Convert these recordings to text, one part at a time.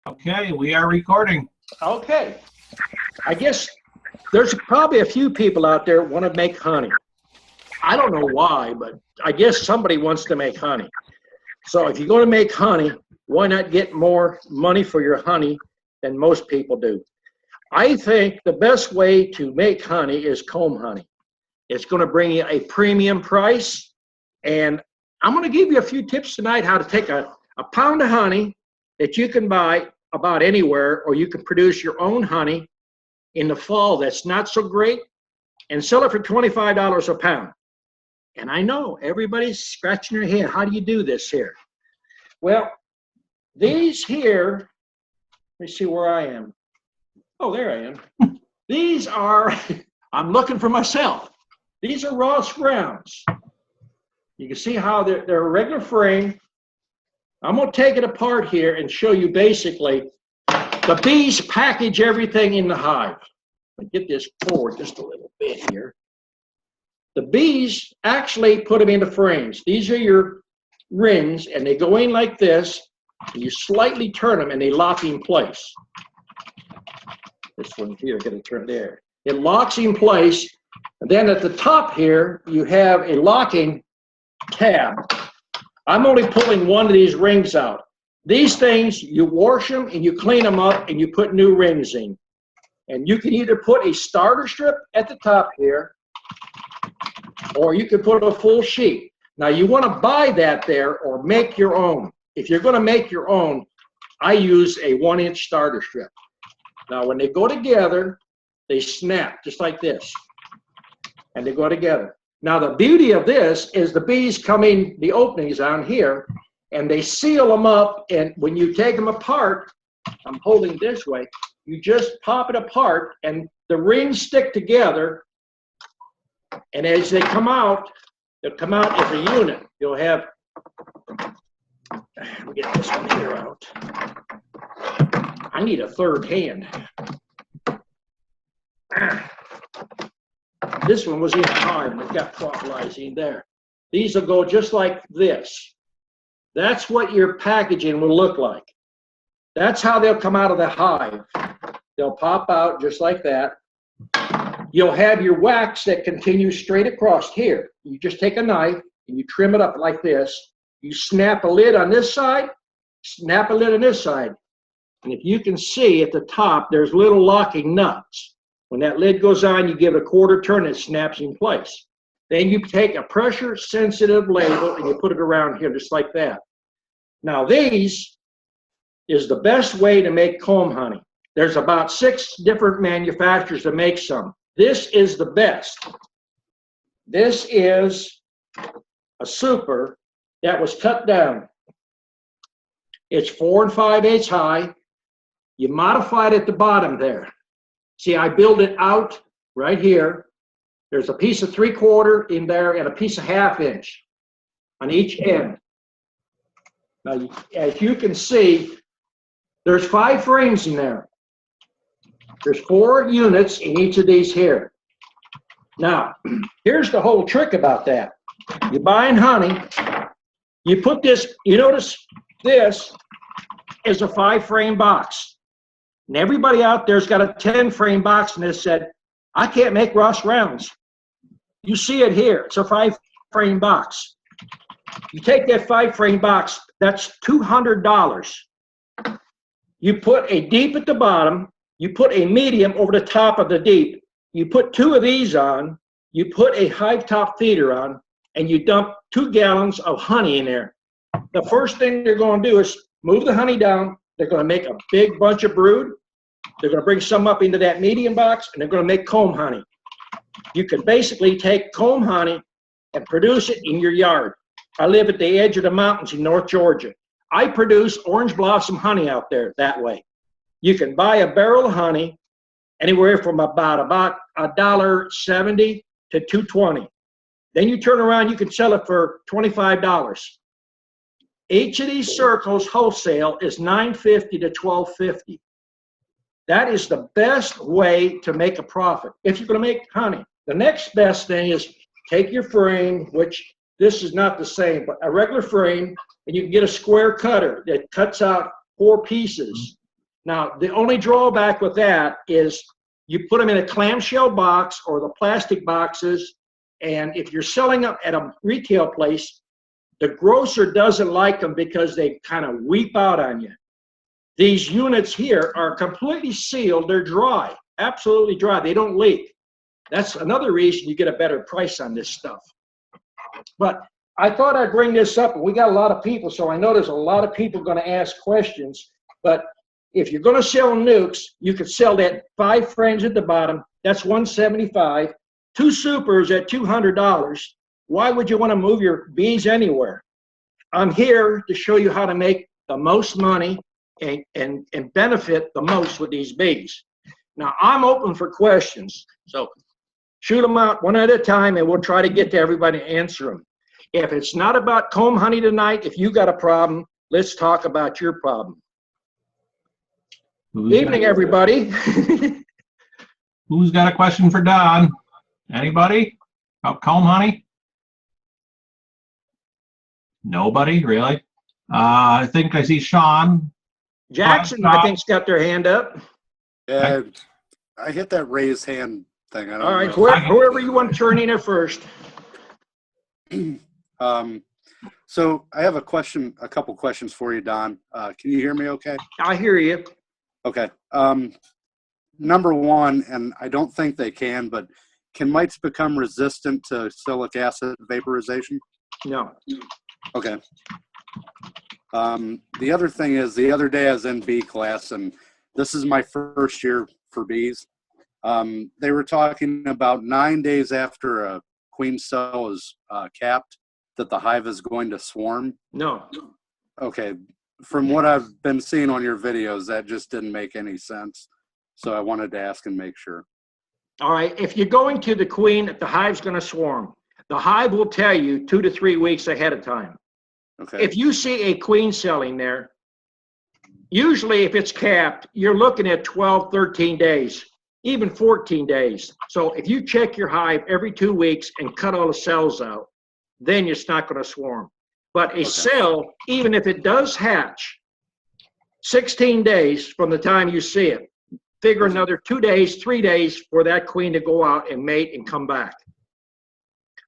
Okay, we are recording. Okay. I guess there's probably a few people out there want to make honey. I don't know why, but I guess somebody wants to make honey. So if you're going to make honey, why not get more money for your honey than most people do? I think the best way to make honey is comb honey. It's going to bring you a premium price, and I'm going to give you a few tips tonight how to take a pound of honey that you can buy about anywhere, or you can produce your own honey in the fall that's not so great and sell it for $25 a pound. And I know everybody's scratching their head. How do you do this here? Well, these here, let me see where I am. Oh, there I am. These are, I'm looking for myself. These are Ross Grounds. You can see how they're a regular frame. I'm going to take it apart here and show you basically the bees package everything in the hive. Let me get this forward just a little bit here. The bees actually put them into frames. These are your rings, and they go in like this. And you slightly turn them, and they lock in place. This one here, get it turned there. It locks in place. And then at the top here, you have a locking tab. I'm only pulling one of these rings out. These things, you wash them and you clean them up and you put new rings in. And you can either put a starter strip at the top here, or you could put a full sheet. Now you want to buy that there or make your own. If you're going to make your own, I use a 1-inch starter strip. Now when they go together, they snap just like this. And they go together. Now, the beauty of this is the bees come in the openings on here, and they seal them up, and when you take them apart, I'm holding it this way, you just pop it apart, and the rings stick together, and as they come out, they'll come out as a unit. You'll have, let me get this one here out. I need a third hand. This one was in the hive, and it got fossilizing there. These will go just like this. That's what your packaging will look like. That's how they'll come out of the hive. They'll pop out just like that. You'll have your wax that continues straight across here. You just take a knife and you trim it up like this. You snap a lid on this side, snap a lid on this side. And if you can see at the top, there's little locking nuts. When that lid goes on, you give it a quarter turn and it snaps in place. Then you take a pressure-sensitive label and you put it around here just like that. Now these is the best way to make comb honey. There's about 6 different manufacturers that make some. This is the best. This is a super that was cut down. It's 4 5/8 high. You modified at the bottom there. See, I build it out right here. There's a piece of 3/4 in there and a piece of 1/2 inch on each end. Now, as you can see, there's 5 frames in there. There's 4 units in each of these here. Now, here's the whole trick about that. You're buying honey. You put this, you notice this is a 5-frame box. And everybody out there's got a 10-frame box and they said, I can't make Ross rounds. You see it here. It's a 5-frame box. You take that 5-frame box, that's $200. You put a deep at the bottom. You put a medium over the top of the deep. You put 2 of these on. You put a hive top feeder on, and you dump 2 gallons of honey in there. The first thing they're going to do is move the honey down. They're going to make a big bunch of brood. They're going to bring some up into that medium box, and they're going to make comb honey. You can basically take comb honey and produce it in your yard. I live at the edge of the mountains in North Georgia. I produce orange blossom honey out there that way. You can buy a barrel of honey anywhere from about $1.70 to $2.20. Then you turn around, you can sell it for $25. Each of these circles wholesale is $9.50 to $12.50. That is the best way to make a profit if you're going to make honey. The next best thing is take your frame, which this is not the same, but a regular frame, and you can get a square cutter that cuts out 4 pieces. Now, the only drawback with that is you put them in a clamshell box or the plastic boxes, and if you're selling them at a retail place, the grocer doesn't like them because they kind of weep out on you. These units here are completely sealed. They're dry, absolutely dry. They don't leak. That's another reason you get a better price on this stuff. But I thought I'd bring this up, and we got a lot of people, so I know there's a lot of people going to ask questions. But if you're going to sell nukes, you could sell that 5 frames at the bottom. That's $175. 2 supers at $200. Why would you want to move your bees anywhere? I'm here to show you how to make the most money and benefit the most with these bees. Now, I'm open for questions, so shoot them out one at a time, and we'll try to get to everybody and answer them. If it's not about comb honey tonight, if you got a problem, let's talk about your problem. Evening, everybody. Who's got a question for Don? Anybody about comb honey? Nobody, really? I think I see Sean. Jackson, I think's got their hand up. Yeah, I hit that raised hand thing. I don't All right, know. whoever you want to turn in first. So I have a couple questions for you, Don. Can you hear me okay? I hear you. Okay. Number one, and I don't think they can, but can mites become resistant to silic acid vaporization? No. Okay. The other thing is, the other day I was in bee class, and this is my first year for bees. They were talking about 9 days after a queen cell is capped that the hive is going to swarm. No. Okay. From what I've been seeing on your videos, that just didn't make any sense. So I wanted to ask and make sure. All right. If you're going to the queen, the hive's going to swarm. The hive will tell you 2 to 3 weeks ahead of time. Okay. If you see a queen cell in there, usually if it's capped, you're looking at 12, 13 days, even 14 days. So if you check your hive every 2 weeks and cut all the cells out, then it's not going to swarm. But a cell, even if it does hatch, 16 days from the time you see it, figure another 2 days, 3 days for that queen to go out and mate and come back.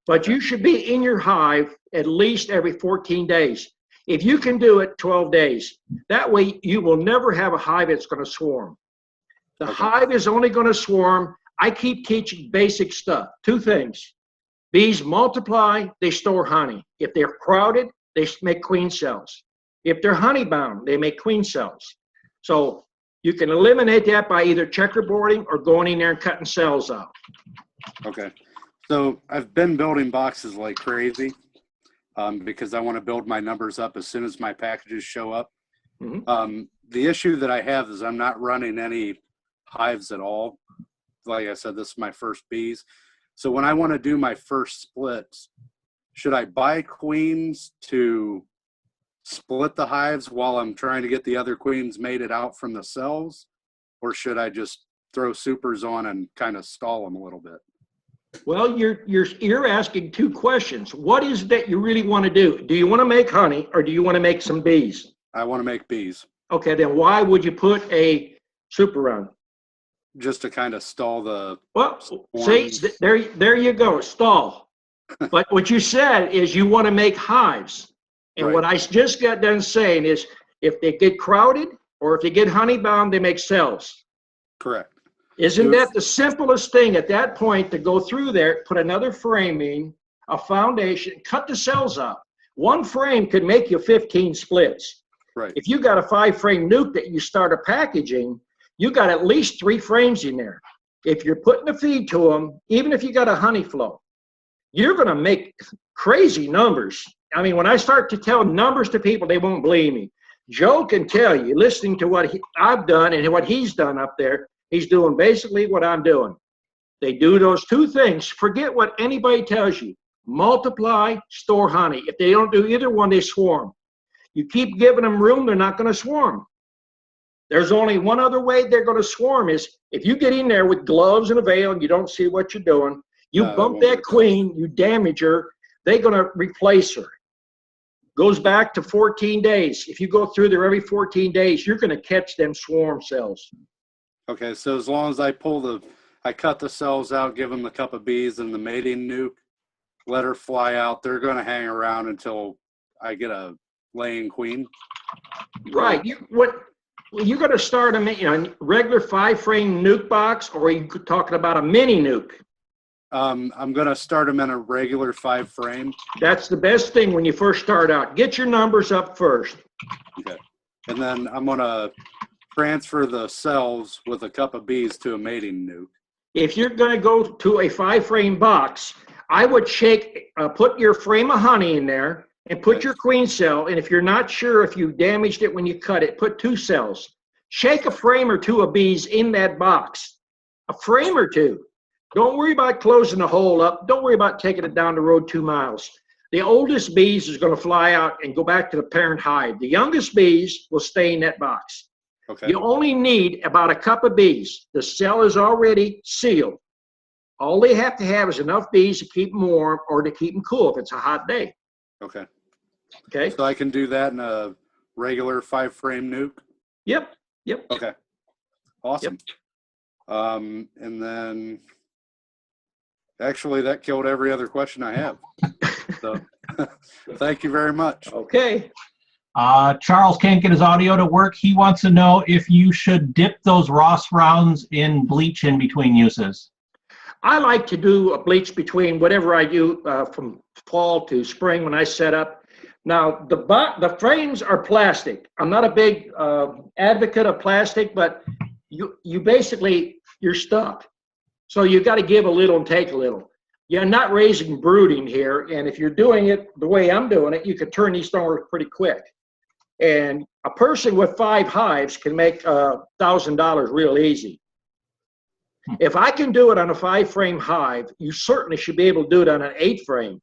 But you should be in your hive at least every 14 days. If you can do it 12 days, that way you will never have a hive that's going to swarm. The hive is only going to swarm. I keep teaching basic stuff. 2 things. Bees multiply, they store honey. If they're crowded, they make queen cells. If they're honey bound, they make queen cells. So you can eliminate that by either checkerboarding or going in there and cutting cells out. Okay. So I've been building boxes like crazy because I want to build my numbers up as soon as my packages show up. Mm-hmm. The issue that I have is I'm not running any hives at all. Like I said, this is my first bees. So when I want to do my first splits, should I buy queens to split the hives while I'm trying to get the other queens mated out from the cells? Or should I just throw supers on and kind of stall them a little bit? Well, you're asking 2 questions. What is it that you really want to do? Do you want to make honey or do you want to make some bees? I want to make bees. Okay, then why would you put a super on? Just to kind of stall the see, there you go, stall. But what you said is you want to make hives. And Right. what I just got done saying is if they get crowded or if they get honey bound, they make cells. Correct. Isn't that the simplest thing at that point to go through there, put another framing, a foundation, cut the cells out. 1 frame could make you 15 splits. Right. If you got a 5-frame nuke that you start a packaging, you got at least 3 frames in there. If you're putting a feed to them, even if you got a honey flow, you're going to make crazy numbers. I mean, when I start to tell numbers to people, they won't believe me. Joe can tell you, listening to what I've done and what he's done up there, he's doing basically what I'm doing. They do those 2 things. Forget what anybody tells you. Multiply, store honey. If they don't do either one, they swarm. You keep giving them room, they're not going to swarm. There's only one other way they're going to swarm is if you get in there with gloves and a veil and you don't see what you're doing, you bump that queen, you damage her, they're going to replace her. Goes back to 14 days. If you go through there every 14 days, you're going to catch them swarm cells. Okay, so as long as I cut the cells out, give them the cup of bees and the mating nuke, let her fly out, they're going to hang around until I get a laying queen. Right. You're going to start a regular 5-frame nuke box, or are you talking about a mini nuke? I'm going to start them in a regular 5-frame. That's the best thing when you first start out. Get your numbers up first. Okay. And then I'm going to transfer the cells with a cup of bees to a mating nuke. If you're going to go to a 5-frame box, I would put your frame of honey in there and put your queen cell. And if you're not sure if you damaged it when you cut it, put 2 cells. Shake a frame or 2 of bees in that box. A frame or 2. Don't worry about closing the hole up. Don't worry about taking it down the road 2 miles. The oldest bees is going to fly out and go back to the parent hive. The youngest bees will stay in that box. Okay. You only need about a cup of bees. The cell is already sealed. All they have to have is enough bees to keep them warm or to keep them cool if it's a hot day. Okay. Okay? So I can do that in a regular 5-frame nuke? Yep. Okay. Awesome. And then actually that killed every other question I have. So thank you very much. Okay. Charles can't get his audio to work. He wants to know if you should dip those Ross rounds in bleach in between uses. I like to do a bleach between whatever I do from fall to spring when I set up. Now, the frames are plastic. I'm not a big advocate of plastic, but you're stuck. So you got to give a little and take a little. You're not raising brooding here, and if you're doing it the way I'm doing it, you can turn these things pretty quick. And a person with 5 hives can make $1,000 real easy. If I can do it on a 5-frame hive, you certainly should be able to do it on an 8-frame.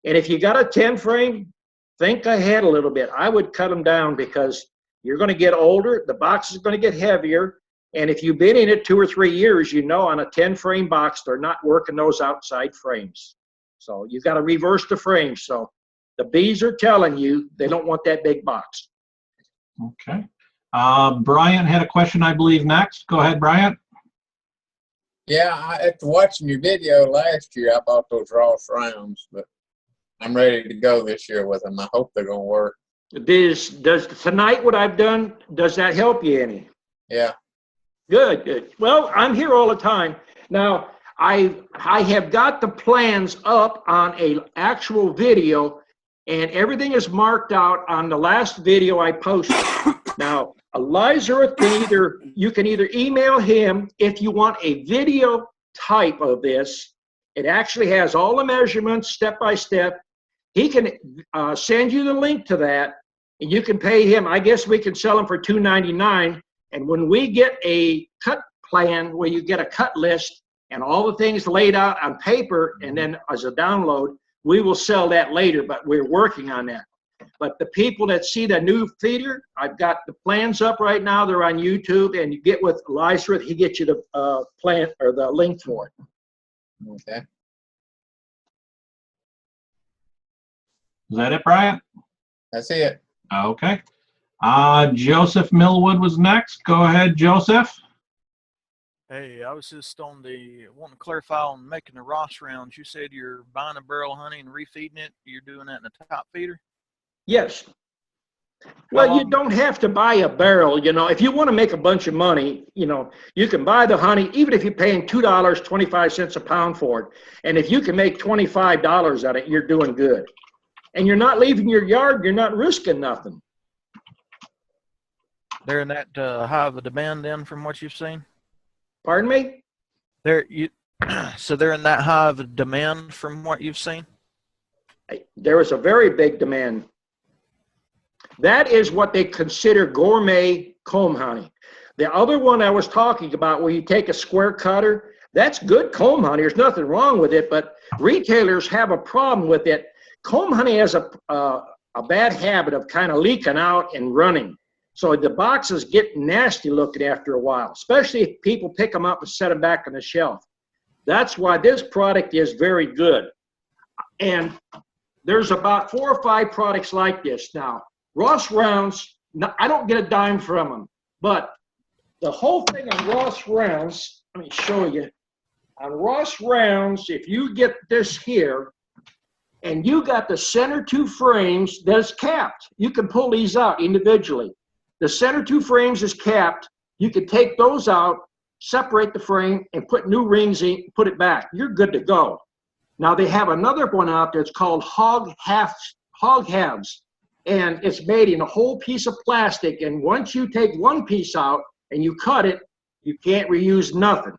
And if you got a 10-frame, think ahead a little bit. I would cut them down because you're going to get older, the box is going to get heavier, and if you've been in it 2 or 3 years, you know on a 10-frame box, they're not working those outside frames. So you've got to reverse the frames. So the bees are telling you they don't want that big box. Okay. Bryant had a question, I believe, next. Go ahead, Bryant. Yeah, after watching your video last year, I bought those Ross rounds, but I'm ready to go this year with them. I hope they're going to work. Does tonight what I've done, does that help you any? Yeah. Good. Well, I'm here all the time. Now, I have got the plans up on a actual video, and everything is marked out on the last video I posted. Now, Elizareth you can either email him if you want a video type of this. It actually has all the measurements step by step. He can send you the link to that, and you can pay him. I guess we can sell them for $2.99. And when we get a cut plan where you get a cut list and all the things laid out on paper and then as a download, we will sell that later, but we're working on that. But the people that see the new feeder, I've got the plans up right now. They're on YouTube, and you get with Elizareth, he gets you the plan or the link for it. Okay. Is that it, Bryant? That's it. Okay. Joseph Millwood was next. Go ahead, Joseph. Hey, I was just wanting to clarify on making the Ross rounds. You said you're buying a barrel of honey and refeeding it. You're doing that in a top feeder? Yes. Well, you don't have to buy a barrel. If you want to make a bunch of money, you can buy the honey, even if you're paying $2.25 a pound for it. And if you can make $25 on it, you're doing good. And you're not leaving your yard. You're not risking nothing. They're in that hive of demand then, from what you've seen? Pardon me? So they're in that hive of demand from what you've seen? There is a very big demand. That is what they consider gourmet comb honey. The other one I was talking about, where you take a square cutter, that's good comb honey. There's nothing wrong with it, but retailers have a problem with it. Comb honey has a bad habit of kind of leaking out and running. So the boxes get nasty looking after a while, especially if people pick them up and set them back on the shelf. That's why this product is very good. And there's about 4 or 5 products like this. Now, Ross Rounds, I don't get a dime from them, but the whole thing on Ross Rounds, let me show you. On Ross Rounds, if you get this here, and you got the center 2 frames that's capped, you can pull these out individually. The center 2 frames is capped. You can take those out, separate the frame, and put new rings in, put it back. You're good to go. Now they have another one out there. It's called Hog Halves, and it's made in a whole piece of plastic. And once you take one piece out and you cut it, you can't reuse nothing.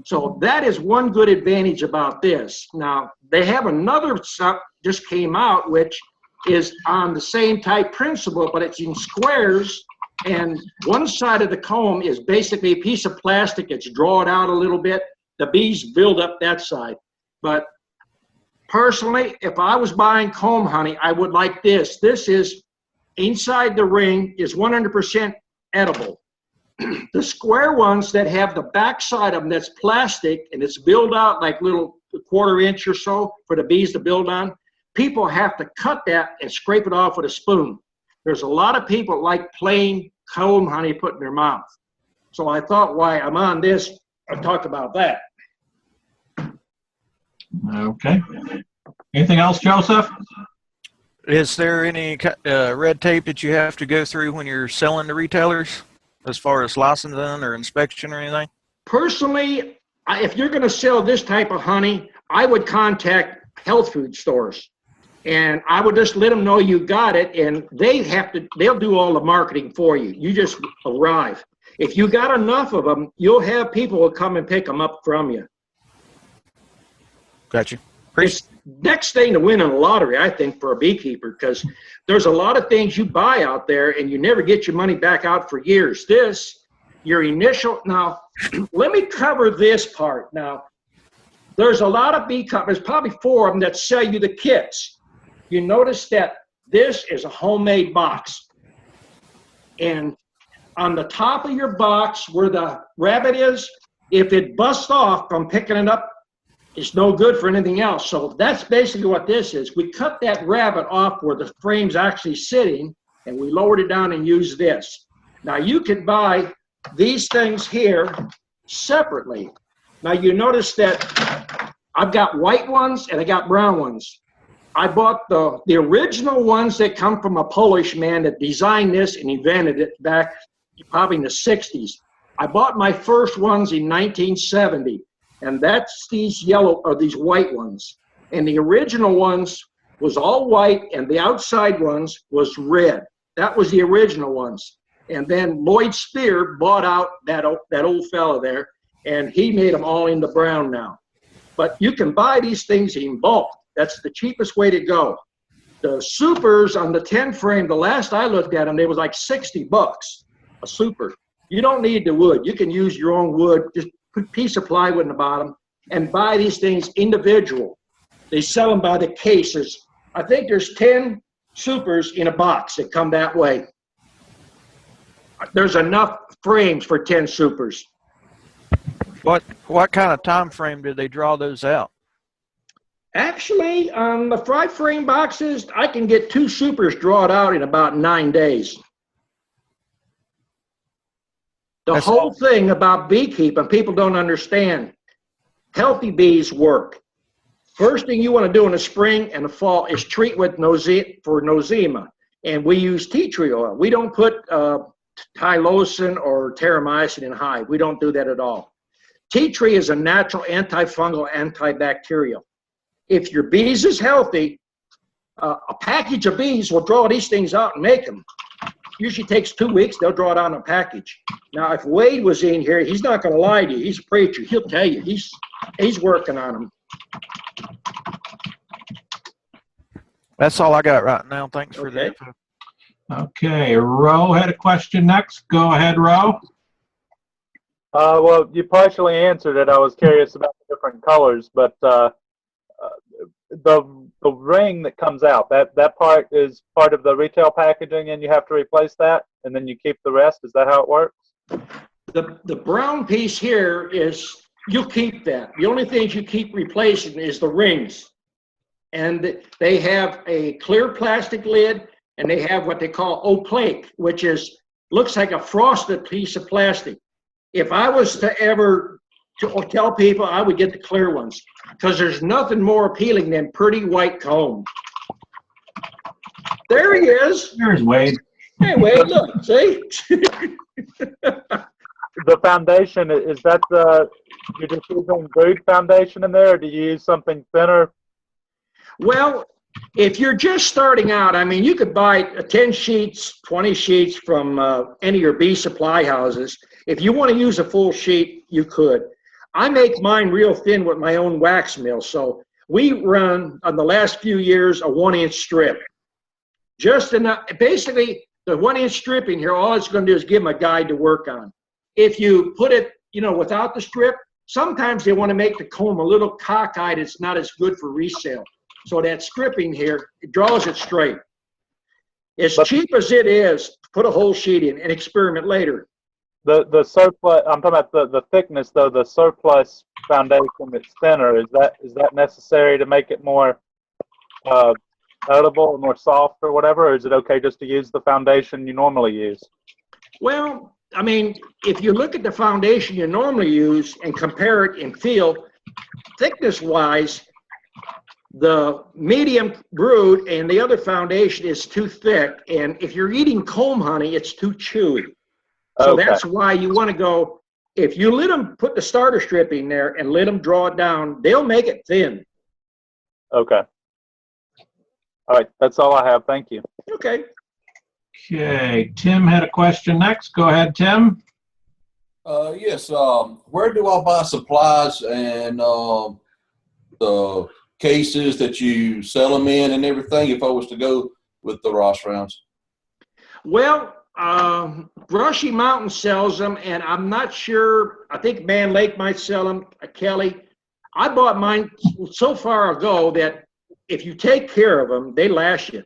So that is one good advantage about this. Now they have another stuff just came out, which is on the same type principle, but it's in squares. And one side of the comb is basically a piece of plastic. It's drawn out a little bit. The bees build up that side. But personally, if I was buying comb honey, I would like this. This is inside the ring is 100% edible. The square ones that have the back side of them that's plastic and it's built out like little 1/4 inch or so for the bees to build on, people have to cut that and scrape it off with a spoon. There's a lot of people like plain comb honey put in their mouth. So I thought, why I'm on this, I'll talk about that. Okay. Anything else, Joseph? Is there any red tape that you have to go through when you're selling to retailers as far as licensing or inspection or anything? Personally, if you're going to sell this type of honey, I would contact health food stores. And I would just let them know you got it, and they'll do all the marketing for you. You just arrive. If you got enough of them, you'll have people who come and pick them up from you. Gotcha. It's next thing to win in the lottery, I think, for a beekeeper, because there's a lot of things you buy out there and you never get your money back out for years. This, your initial, now, let me cover this part. Now, there's a lot of bee companies, probably 4 of them, that sell you the kits. You notice that this is a homemade box. And on the top of your box where the rabbit is, if it busts off from picking it up, it's no good for anything else. So that's basically what this is. We cut that rabbit off where the frame's actually sitting, and we lowered it down and used this. Now you can buy these things here separately. Now you notice that I've got white ones and I got brown ones. I bought the original ones that come from a Polish man that designed this and invented it back probably in the 60s. I bought my first ones in 1970. And that's these yellow or these white ones. And the original ones was all white and the outside ones was red. That was the original ones. And then Lloyd Spear bought out that old fella there, and he made them all into brown now. But you can buy these things in bulk. That's the cheapest way to go. The supers on the 10 frame, the last I looked at them, they was like $60 a super. You don't need the wood. You can use your own wood. Just put a piece of plywood in the bottom and buy these things individual. They sell them by the cases. I think there's 10 supers in a box that come that way. There's enough frames for 10 supers. What kind of time frame did they draw those out? Actually, on the 5 frame boxes, I can get 2 supers drawn out in about 9 days. The whole thing about beekeeping, people don't understand. Healthy bees work. First thing you want to do in the spring and the fall is treat with nosema. And we use tea tree oil. We don't put tylosin or terramycin in hive. We don't do that at all. Tea tree is a natural antifungal, antibacterial. If your bees is healthy, a package of bees will draw these things out and make them. Usually takes 2 weeks, they'll draw it out in a package. Now, if Wade was in here, he's not going to lie to you. He's a preacher. He'll tell you. He's working on them. That's all I got right now. Thanks for Okay. that. Okay, Ro had a question next. Go ahead, Ro. Well, you partially answered it. I was curious about the different colors, but the ring that comes out, that part is part of the retail packaging, and you have to replace that, and then you keep the rest. Is that how it works? The brown piece here is, you'll keep that. The only things you keep replacing is the rings. and they have a clear plastic lid, and they have what they call opaque, which looks like a frosted piece of plastic. If I was to ever tell people, I would get the clear ones, because there's nothing more appealing than pretty white comb. There he is. There's Wade. Hey, Wade, look, see? The foundation, is that you're just using brood foundation in there, or do you use something thinner? Well, if you're just starting out, I mean, you could buy 10 sheets, 20 sheets from any of your bee supply houses. If you want to use a full sheet, you could. I make mine real thin with my own wax mill. So we run, on the last few years, a 1-inch strip. Just enough. Basically, the 1-inch stripping here, all it's going to do is give them a guide to work on. If you put it, without the strip, sometimes they want to make the comb a little cockeyed. It's not as good for resale. So that stripping here, it draws it straight. As cheap as it is, put a whole sheet in and experiment later. The surplus, I'm talking about the thickness though, the surplus foundation that's thinner, is that necessary to make it more edible or more soft or whatever, or is it okay just to use the foundation you normally use? Well, I mean, if you look at the foundation you normally use and compare it in feel, thickness-wise, the medium brood and the other foundation is too thick, and if you're eating comb honey, it's too chewy. So Okay. that's why you want to go, if you let them put the starter stripping there and let them draw it down, they'll make it thin. Okay. All right, that's all I have. Thank you. Okay. Okay, Tim had a question next. Go ahead, Tim. Yes. Where do I buy supplies and the cases that you sell them in and everything if I was to go with the Ross rounds? Well, Brushy Mountain sells them, and I'm not sure. I think Man Lake might sell them. Kelly, I bought mine so far ago that if you take care of them, they last you.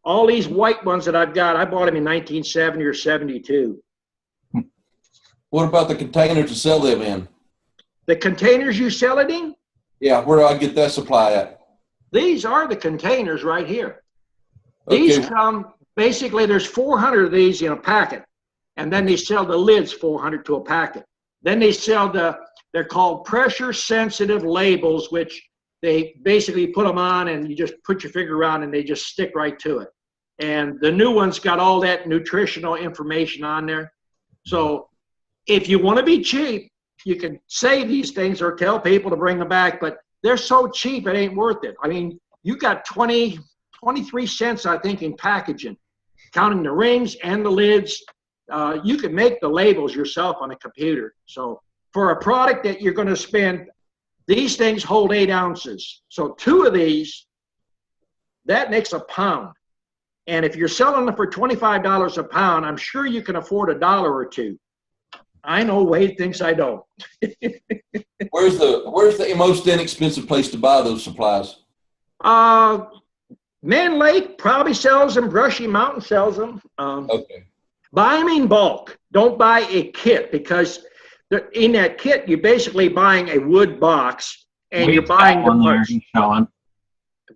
All these white ones that I've got, I bought them in 1970 or 72. What about the containers to sell them in? The containers you sell it in? Yeah, where do I get that supply at? These are the containers right here. These Okay. come, basically there's 400 of these in a packet, and then they sell the lids 400 to a packet. Then they sell they're called pressure sensitive labels, which they basically put them on and you just put your finger around and they just stick right to it. And the new one's got all that nutritional information on there. So if you want to be cheap, you can say these things or tell people to bring them back, but they're so cheap it ain't worth it. I mean, you got 23 cents, I think, in packaging, counting the rings and the lids. You can make the labels yourself on a computer. So for a product that you're going to spend, these things hold 8 ounces. So 2 of these, that makes a pound. And if you're selling them for $25 a pound, I'm sure you can afford $1 or $2. I know Wade thinks I don't. Where's the most inexpensive place to buy those supplies? Man Lake probably sells them. Brushy Mountain sells them. Okay. Buy them in bulk. Don't buy a kit, because in that kit, you're basically buying a wood box and you're Wade's buying got the one there. parts. He's showing.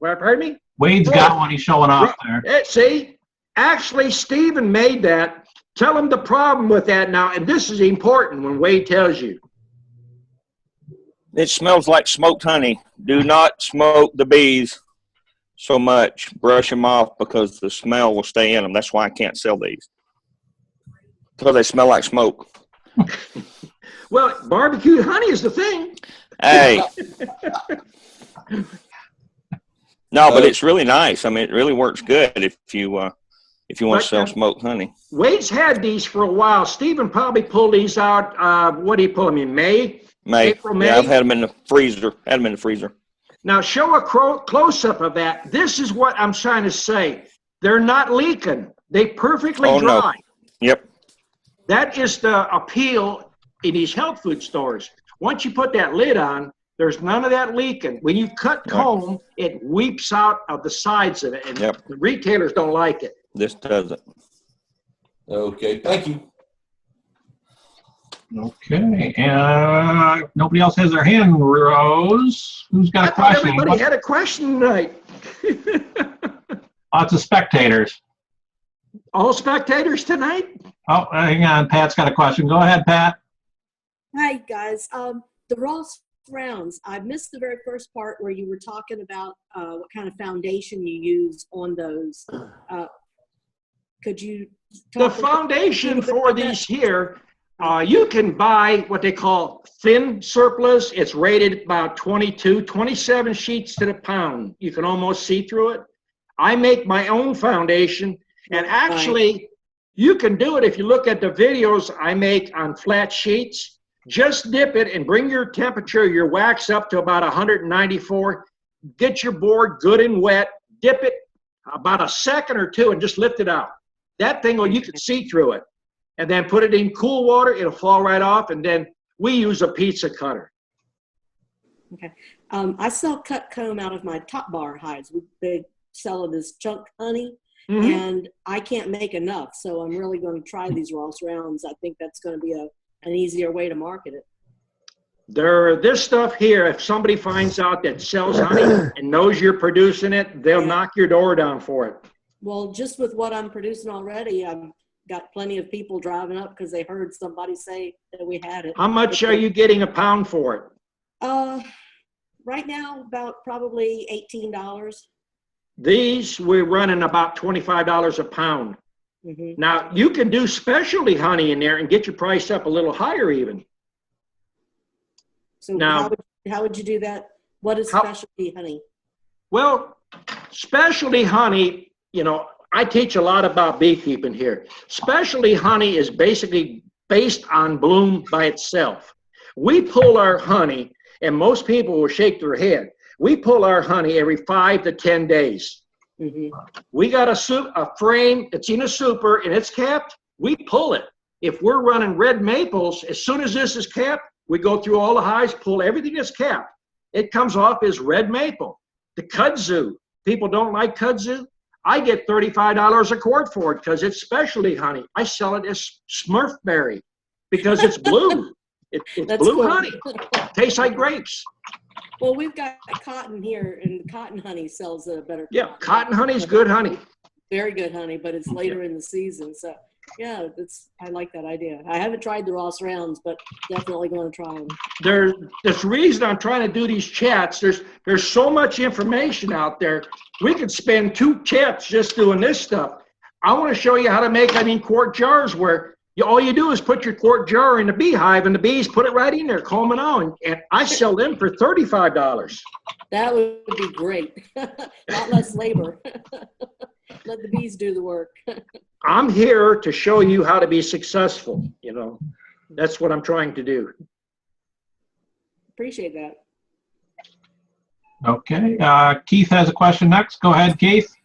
Pardon me? Wade's got one. He's showing off there. See, actually, Stephen made that. Tell him the problem with that now, and this is important when Wade tells you. It smells like smoked honey. Do not smoke the bees so much. Brush them off because the smell will stay in them. That's why I can't sell these. Because they smell like smoke. Well, barbecued honey is the thing. Hey. No, but it's really nice. I mean, it really works good if you want to sell smoked honey. Wade's had these for a while. Stephen probably pulled these out. What do you pull them in May? April, May? Yeah, I've had them in the freezer. Now show a close-up of that. This is what I'm trying to say. They're not leaking. They perfectly dry. No. Yep. That is the appeal in these health food stores. Once you put that lid on, there's none of that leaking. When you cut comb, it weeps out of the sides of it, and the retailers don't like it. This doesn't. Okay, thank you. Okay, nobody else has their hand rose. Who's got a I thought question? everybody had a question tonight. Lots of spectators. All spectators tonight? Oh, hang on. Pat's got a question. Go ahead, Pat. Hi, guys. The Ross rounds, I missed the very first part where you were talking about what kind of foundation you use on those. Could you The foundation for these here, you can buy what they call thin surplus. It's rated about 22, 27 sheets to the pound. You can almost see through it. I make my own foundation, and actually, you can do it if you look at the videos I make on flat sheets. Just dip it and bring your temperature, your wax up to about 194. Get your board good and wet. Dip it about a second or two and just lift it out. That thing, you can see through it. And then put it in cool water. It'll fall right off. And then we use a pizza cutter. Okay. I sell cut comb out of my top bar hives. They sell it as chunk honey. Mm-hmm. And I can't make enough. So I'm really going to try these Ross rounds. I think that's going to be an easier way to market it. This stuff here, if somebody finds out that sells honey and knows you're producing it, they'll knock your door down for it. Well, just with what I'm producing already, I've got plenty of people driving up because they heard somebody say that we had it. How much are you getting a pound for it? Right now, about probably $18. These, we're running about $25 a pound. Mm-hmm. Now, you can do specialty honey in there and get your price up a little higher even. So now, how would you do that? What is specialty honey? Well, specialty honey, I teach a lot about beekeeping here. Specialty honey is basically based on bloom by itself. We pull our honey, and most people will shake their head. We pull our honey every 5 to 10 days. Mm-hmm. We got a frame that's in a super and it's capped. We pull it. If we're running red maples, as soon as this is capped, we go through all the hives, pull everything that's capped. It comes off as red maple. The kudzu, people don't like kudzu. I get $35 a quart for it because it's specialty honey. I sell it as Smurfberry because it's blue. It's blue cool. honey. Tastes like grapes. Well, we've got cotton here, and cotton honey sells at a better. Yeah, cotton honey is good honey. Very good honey, but it's later in the season. So, yeah, I like that idea. I haven't tried the Ross rounds, but definitely going to try them. There's the reason I'm trying to do these chats. There's so much information out there. We could spend 2 chats just doing this stuff. I want to show you how to make quart jars where all you do is put your quart jar in the beehive, and the bees put it right in there, comb it on, and I sell them for $35. That would be great. A lot less labor. Let the bees do the work. I'm here to show you how to be successful. That's what I'm trying to do. Appreciate that. Okay. Keith has a question next. Go ahead, Keith.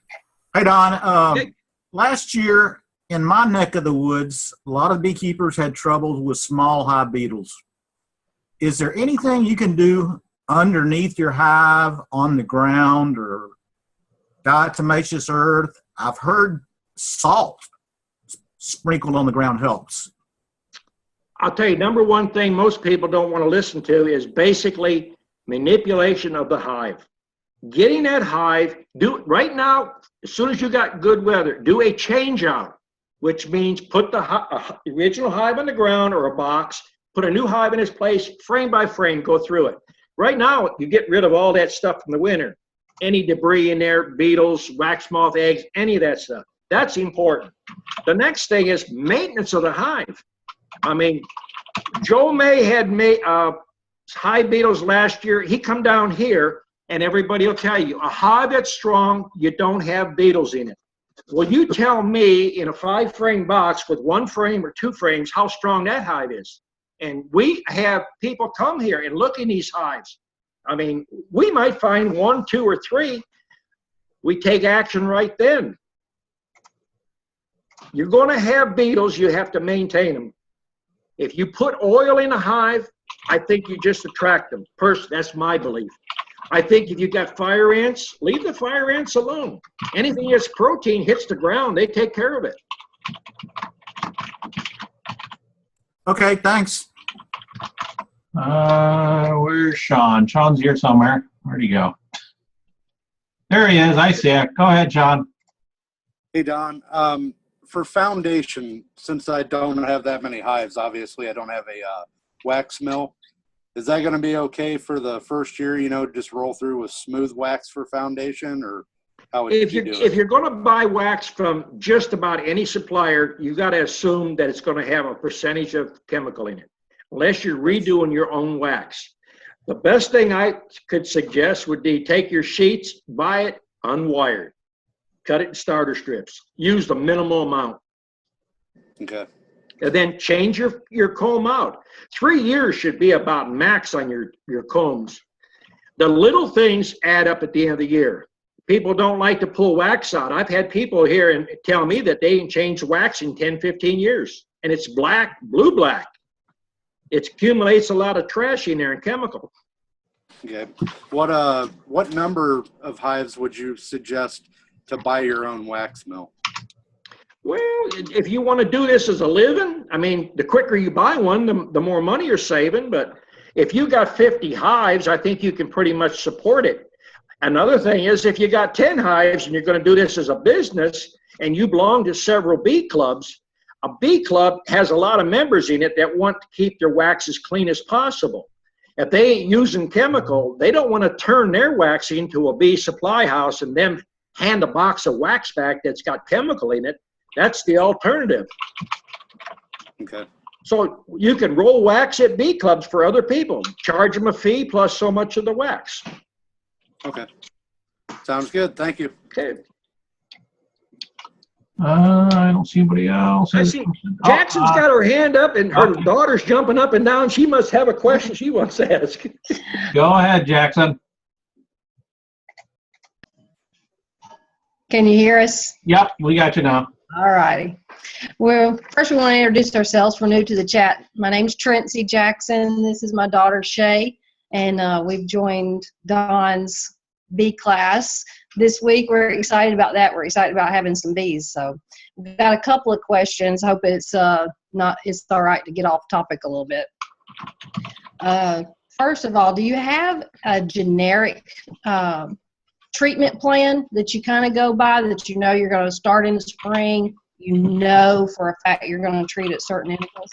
Hey, Don. Last year, in my neck of the woods, a lot of beekeepers had trouble with small hive beetles. Is there anything you can do underneath your hive on the ground or diatomaceous earth? I've heard salt sprinkled on the ground helps. I'll tell you, number one thing most people don't want to listen to is basically manipulation of the hive. Getting that hive, right now, as soon as you got good weather, do a change out, which means put the original hive on the ground or a box, put a new hive in its place, frame by frame, go through it. Right now, you get rid of all that stuff from the winter. Any debris in there, beetles, wax moth eggs, any of that stuff. That's important. The next thing is maintenance of the hive. Joe May had hive beetles last year. He come down here, and everybody will tell you, a hive that's strong, you don't have beetles in it. Well, you tell me in a 5-frame box with 1 frame or 2 frames how strong that hive is. And we have people come here and look in these hives. We might find 1, 2, or 3. We take action right then. You're going to have beetles. You have to maintain them. If you put oil in a hive, I think you just attract them. That's my belief. I think if you got fire ants, leave the fire ants alone. Anything that's protein hits the ground, they take care of it. Okay, thanks. Where's Sean? Sean's here somewhere. Where'd he go? There he is. I see it. Go ahead, John. Hey, Don. For foundation, since I don't have that many hives, obviously I don't have a wax mill. Is that going to be okay for the first year? You know, just roll through with smooth wax for foundation, or how would you do it? If you're going to buy wax from just about any supplier, you got to assume that it's going to have a percentage of chemical in it, unless you're redoing your own wax. The best thing I could suggest would be take your sheets, buy it unwired, cut it in starter strips, use the minimal amount. Okay. And then change your comb out. 3 years should be about max on your combs. The little things add up at the end of the year. People don't like to pull wax out. I've had people here and tell me that they didn't change wax in 10, 15 years. And it's black, blue black. It accumulates a lot of trash in there and chemical. Okay. What number of hives would you suggest to buy your own wax mill? Well, if you want to do this as a living, I mean, the quicker you buy one, the more money you're saving. But if you got 50 hives, I think you can pretty much support it. Another thing is, if you got 10 hives and you're going to do this as a business and you belong to several bee clubs, a bee club has a lot of members in it that want to keep their wax as clean as possible. If they ain't using chemical, they don't want to turn their wax into a bee supply house and then hand a box of wax back that's got chemical in it. That's the alternative. Okay. So you can roll wax at bee clubs for other people. Charge them a fee plus so much of the wax. Okay. Sounds good. Thank you. Okay. I don't see anybody else. I see Jackson's got her hand up and her daughter's jumping up and down. She must have a question she wants to ask. Go ahead, Jackson. Can you hear us? Yep, we got you now. All righty. Well, first we want to introduce ourselves. We're new to the chat. My name's Trency Jackson. This is my daughter, Shay, and we've joined Don's bee class this week. We're excited about that. We're excited about having some bees. So we've got a couple of questions. Hope it's all right to get off topic a little bit. First of all, do you have a generic treatment plan that you kind of go by, that you know you're going to start in the spring, you know for a fact you're going to treat at certain intervals?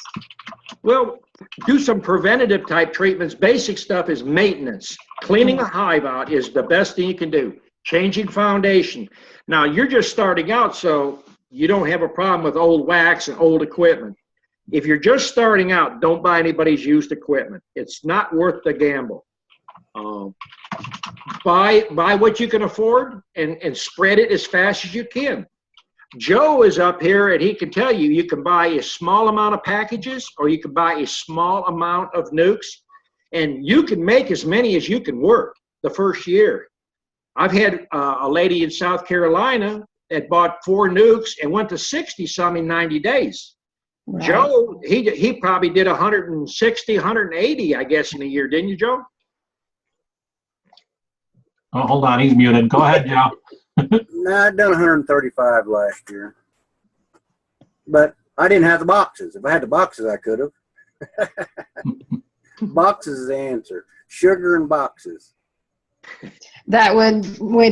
Well, do some preventative type treatments. Basic stuff is maintenance. Cleaning a hive out is the best thing you can do. Changing foundation. Now, you're just starting out, so you don't have a problem with old wax and old equipment. If you're just starting out, don't buy anybody's used equipment. It's not worth the gamble. Buy what you can afford and spread it as fast as you can. Joe is up here and he can tell you, you can buy a small amount of packages or you can buy a small amount of nukes, and you can make as many as you can work the first year. I've had a lady in South Carolina that bought 4 nukes and went to 60 some in 90 days. Right. Joe, he probably did 160, 180, I guess, in a year, didn't you, Joe? Oh, hold on, he's muted. Go ahead, Joe. No, I'd done 135 last year, but I didn't have the boxes. If I had the boxes, I could have. Boxes is the answer. Sugar and boxes. That went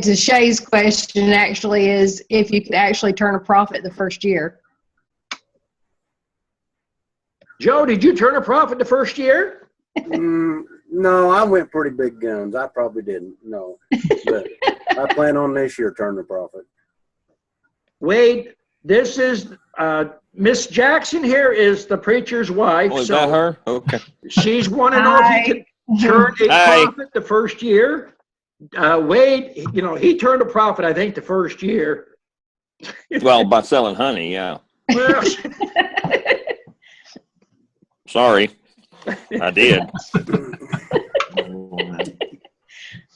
to Shay's question, actually, is if you could actually turn a profit the first year. Joe, did you turn a profit the first year? No, I went pretty big guns. I probably didn't, no. But I plan on this year turning a profit. Wade, this is Miss Jackson here is the preacher's wife. Oh, is that her? Okay. She's want to know if you can turn a profit the first year. Wade, you know, he turned a profit, I think, the first year. Well, by selling honey, yeah. Well, sorry, I did.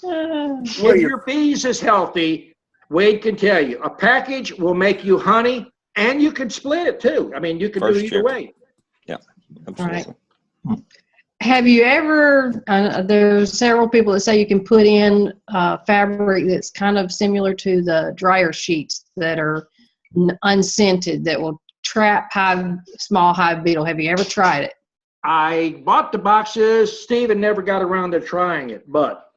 If your bees is healthy, Wade can tell you, a package will make you honey, and you can split it too. I mean, you can do either way. Yeah, absolutely. Right. Have you ever, there's several people that say you can put in fabric that's kind of similar to the dryer sheets that are unscented that will trap small hive beetle. Have you ever tried it? I bought the boxes. Steven never got around to trying it, but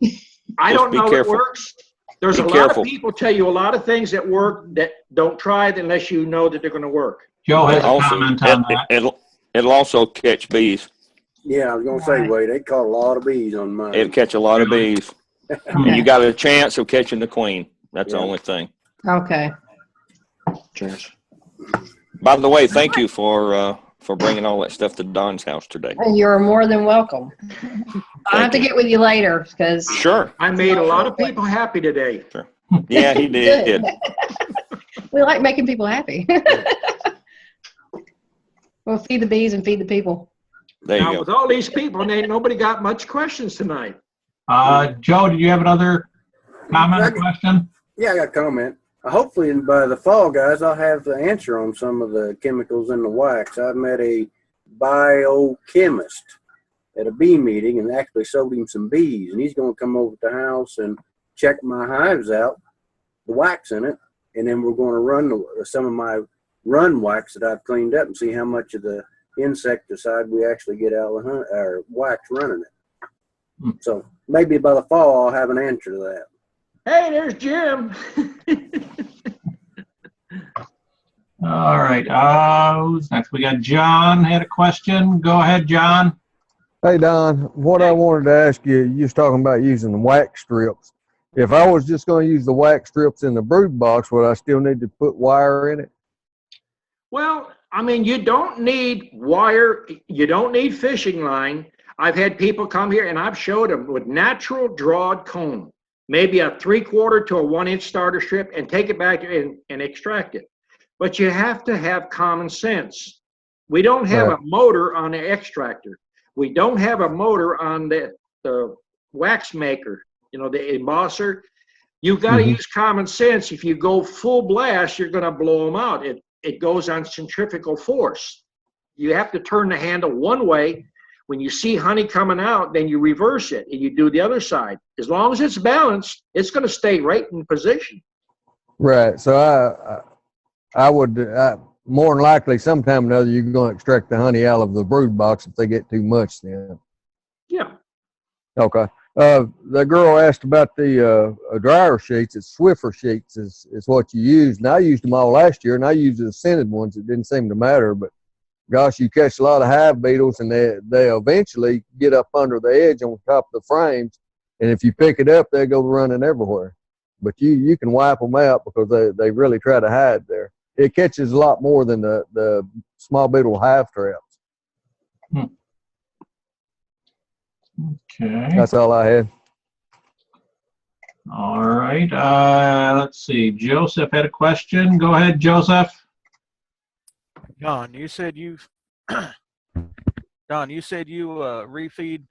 I don't know if it works. There's Be a lot careful. of people tell you a lot of things that work that don't try it unless you know that they're going to work. Joe has a Also, comment on that. it'll also catch bees. Yeah, I was gonna say, Wade, they caught a lot of bees on mine. It'll catch a lot of bees. And you got a chance of catching the queen. That's the Yeah. only thing. Okay. Cheers. By the way, thank you for bringing all that stuff to Don's house today. You're more than welcome. I'll have to get with you later because Sure. I made a lot of people happy today. Sure. Yeah, he did. we like making people happy. We'll feed the bees and feed the people. There Now, you with go. all these people, nobody got much questions tonight. Joe, did you have another comment or question? Yeah, I got a comment. Hopefully by the fall, guys, I'll have the answer on some of the chemicals in the wax. I met a biochemist at a bee meeting and actually sold him some bees, and he's going to come over to the house and check my hives out, the wax in it, and then we're going to run some of my run wax that I've cleaned up and see how much of the insecticide we actually get out of our wax running it. So maybe by the fall I'll have an answer to that. Hey, there's Jim. All right. Who's next? We got John had a question. Go ahead, John. Hey, Don, what I wanted to ask you, you was talking about using the wax strips. If I was just going to use the wax strips in the brood box, would I still need to put wire in it? Well, I mean, you don't need wire. You don't need fishing line. I've had people come here and I've showed them with natural drawed comb, maybe a 3/4 to a 1-inch starter strip, and take it back and extract it. But you have to have common sense. We don't have a motor on the extractor. We don't have a motor on the wax maker, the embosser. You've got to use common sense. If you go full blast, you're going to blow them out. It goes on centrifugal force. You have to turn the handle one way. When you see honey coming out, then you reverse it and you do the other side. As long as it's balanced, it's going to stay right in position. Right. So I would, more than likely, sometime or another, you're going to extract the honey out of the brood box if they get too much then. Yeah. Okay. The girl asked about the dryer sheets. It's Swiffer sheets is what you use. And I used them all last year, and I used the scented ones. It didn't seem to matter, but gosh, you catch a lot of hive beetles, and they eventually get up under the edge on top of the frames, and if you pick it up, they go running everywhere. But you can wipe them out because they really try to hide there. It catches a lot more than the small beetle hive traps. Okay. That's all I had. All right. Let's see. Joseph had a question. Go ahead, Joseph. Don, you said you refeed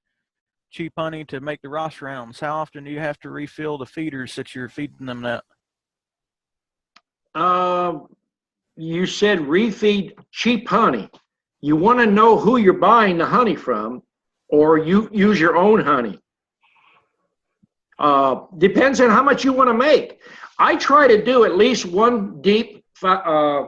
cheap honey to make the Ross rounds. How often do you have to refill the feeders that you're feeding them that? You said refeed cheap honey. You want to know who you're buying the honey from, or you use your own honey. Depends on how much you want to make. I try to do at least one deep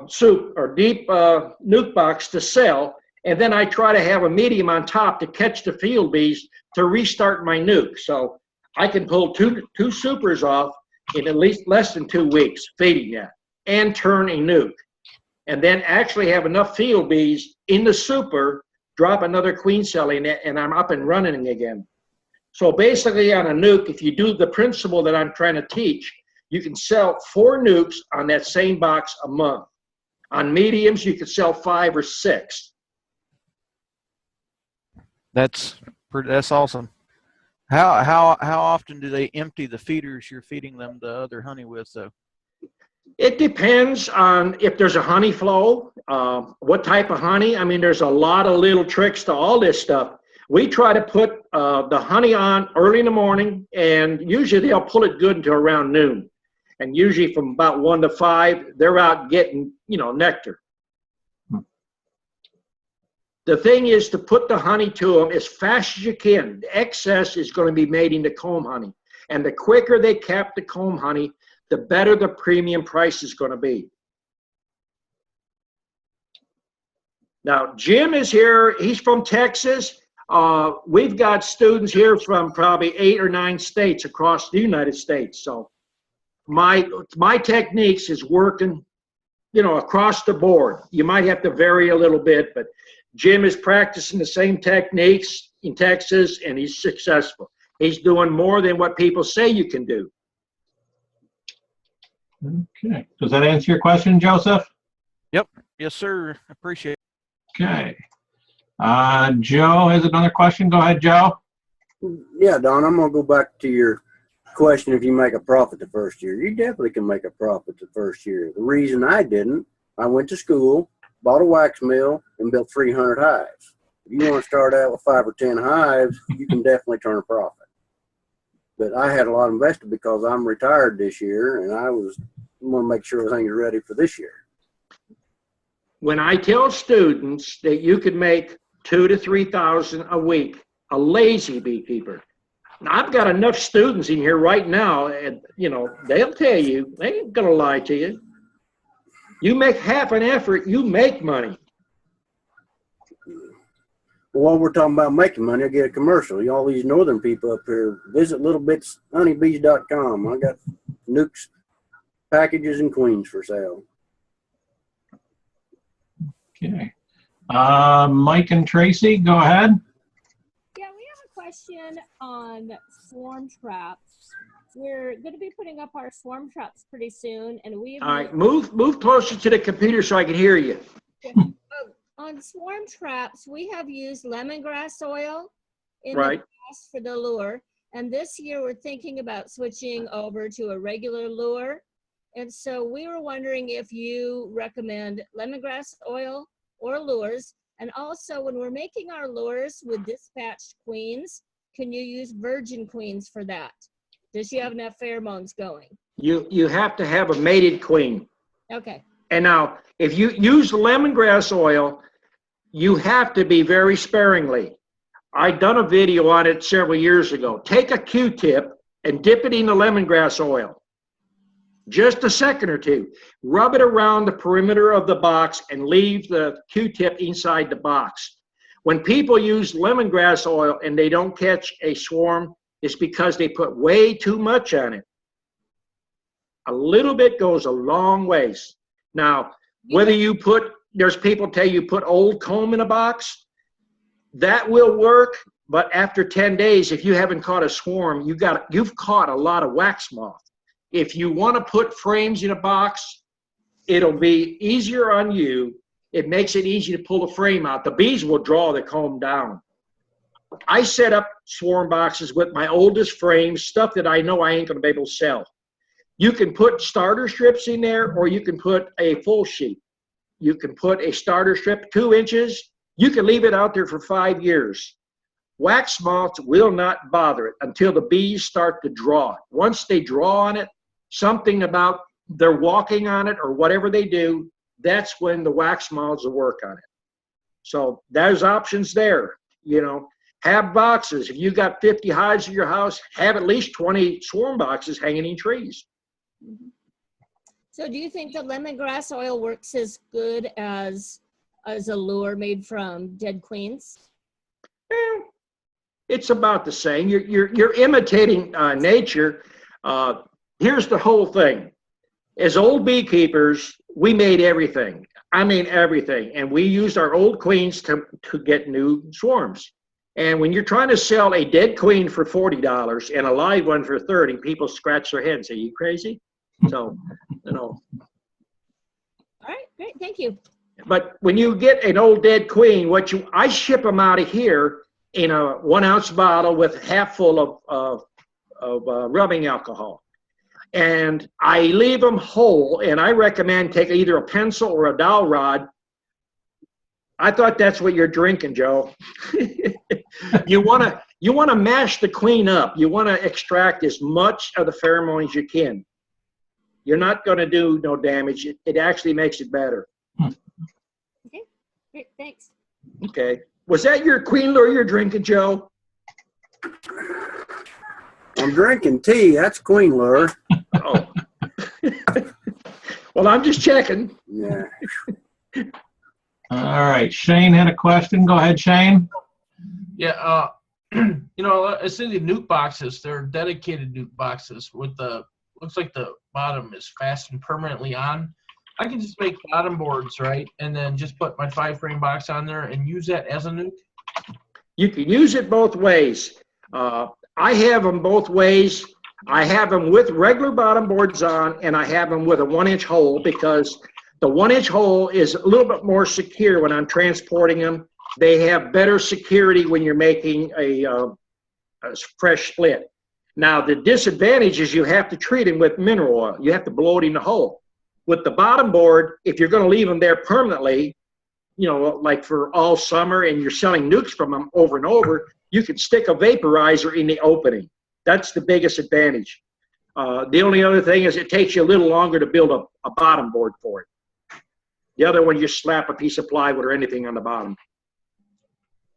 soup or deep nuke box to sell, and then I try to have a medium on top to catch the field bees to restart my nuke. So I can pull two supers off in at least less than 2 weeks feeding that and turn a nuke, and then actually have enough field bees in the super, drop another queen cell in it, and I'm up and running again. So basically on a nuke, if you do the principle that I'm trying to teach, you can sell 4 nukes on that same box a month. On mediums, you can sell 5 or 6. That's awesome. How often do they empty the feeders you're feeding them the other honey with, though? It depends on if there's a honey flow, what type of honey. I mean, there's a lot of little tricks to all this stuff. We try to put the honey on early in the morning, and usually they'll pull it good until around noon. And usually from about 1 to 5, they're out getting, nectar. The thing is to put the honey to them as fast as you can. The excess is going to be made into comb honey. And the quicker they cap the comb honey, the better the premium price is going to be. Now, Jim is here. He's from Texas. We've got students here from probably 8 or 9 states across the United States. So my techniques is working, you know, across the board. You might have to vary a little bit, but Jim is practicing the same techniques in Texas, and he's successful. He's doing more than what people say you can do. Okay. Does that answer your question, Joseph? Yep. Yes, sir. Appreciate it. Okay. Joe has another question. Go ahead, Joe. Yeah, Don, I'm going to go back to your question. If you make a profit the first year, you definitely can make a profit the first year. The reason I didn't, I went to school, bought a wax mill, and built 300 hives. If you want to start out with 5 or 10 hives, you can definitely turn a profit. But I had a lot invested because I'm retired this year, and I want to make sure everything is ready for this year. When I tell students that you could make $2,000 to $3,000 a week, a lazy beekeeper. Now, I've got enough students in here right now, and you know, they'll tell you, they ain't gonna lie to you. You make half an effort, you make money. Well, while we're talking about making money, I get a commercial. You all these northern people up here, visit littlebitshoneybees.com. I got Nuke's packages and queens for sale. Okay. Mike and Tracy, go ahead. Yeah, we have a question on swarm traps. We're going to be putting up our swarm traps pretty soon, and we. All right, move closer to the computer so I can hear you. On swarm traps, we have used lemongrass oil in Right. the past for the lure, and this year we're thinking about switching over to a regular lure. And so we were wondering if you recommend lemongrass oil or lures. And also, when we're making our lures with dispatched queens, can you use virgin queens for that? Does she have enough pheromones going? You have to have a mated queen. Okay. And now, if you use lemongrass oil, you have to be very sparingly. I done a video on it several years ago. Take a Q-tip and dip it in the lemongrass oil. Just a second or two. Rub it around the perimeter of the box and leave the Q-tip inside the box. When people use lemongrass oil and they don't catch a swarm, it's because they put way too much on it. A little bit goes a long ways. Now, whether you put, there's people tell you put old comb in a box, that will work, but after 10 days, if you haven't caught a swarm, you've caught a lot of wax moth. If you want to put frames in a box, it'll be easier on you. It makes it easy to pull the frame out. The bees will draw the comb down. I set up swarm boxes with my oldest frames, stuff that I know I ain't going to be able to sell. You can put starter strips in there, or you can put a full sheet. You can put a starter strip 2 inches. You can leave it out there for 5 years. Wax moths will not bother it until the bees start to draw it. Once they draw on it, something about they're walking on it or whatever they do, that's when the wax moths will work on it. So there's options there. You know, have boxes. If you got 50 hives in your house, have at least 20 swarm boxes hanging in trees. So do you think the lemongrass oil works as good as a lure made from dead queens? It's about the same. You're imitating nature. Here's the whole thing. As old beekeepers, we made everything. I mean everything. And we used our old queens to get new swarms. And when you're trying to sell a dead queen for $40 and a live one for $30, people scratch their head and say, "You crazy?" So, you know. All right, great, thank you. But when you get an old dead queen, I ship them out of here in a 1 ounce bottle with half full of rubbing alcohol. And I leave them whole, and I recommend take either a pencil or a dowel rod. I thought that's what you're drinking, Joe. You want to mash the queen up. You want to extract as much of the pheromone as you can. You're not going to do no damage. It actually makes it better. Okay, great, thanks. Okay. Was that your queen lure you're drinking, Joe? I'm drinking tea. That's queen lure. Oh. Well, I'm just checking. Yeah. All right. Shane had a question. Go ahead, Shane. Yeah. You know, I see the Nuke boxes. They're dedicated Nuke boxes with the looks like the bottom is fastened permanently on. I can just make bottom boards, right? And then just put my 5-frame box on there and use that as a nuke? You can use it both ways. I have them both ways. I have them with regular bottom boards on, and I have them with a 1-inch hole, because the 1-inch hole is a little bit more secure when I'm transporting them. They have better security when you're making a fresh split. Now, the disadvantage is you have to treat them with mineral oil. You have to blow it in the hole. With the bottom board, if you're going to leave them there permanently, you know, like for all summer, and you're selling nukes from them over and over, you can stick a vaporizer in the opening. That's the biggest advantage. The only other thing is it takes you a little longer to build a bottom board for it. The other one, you slap a piece of plywood or anything on the bottom.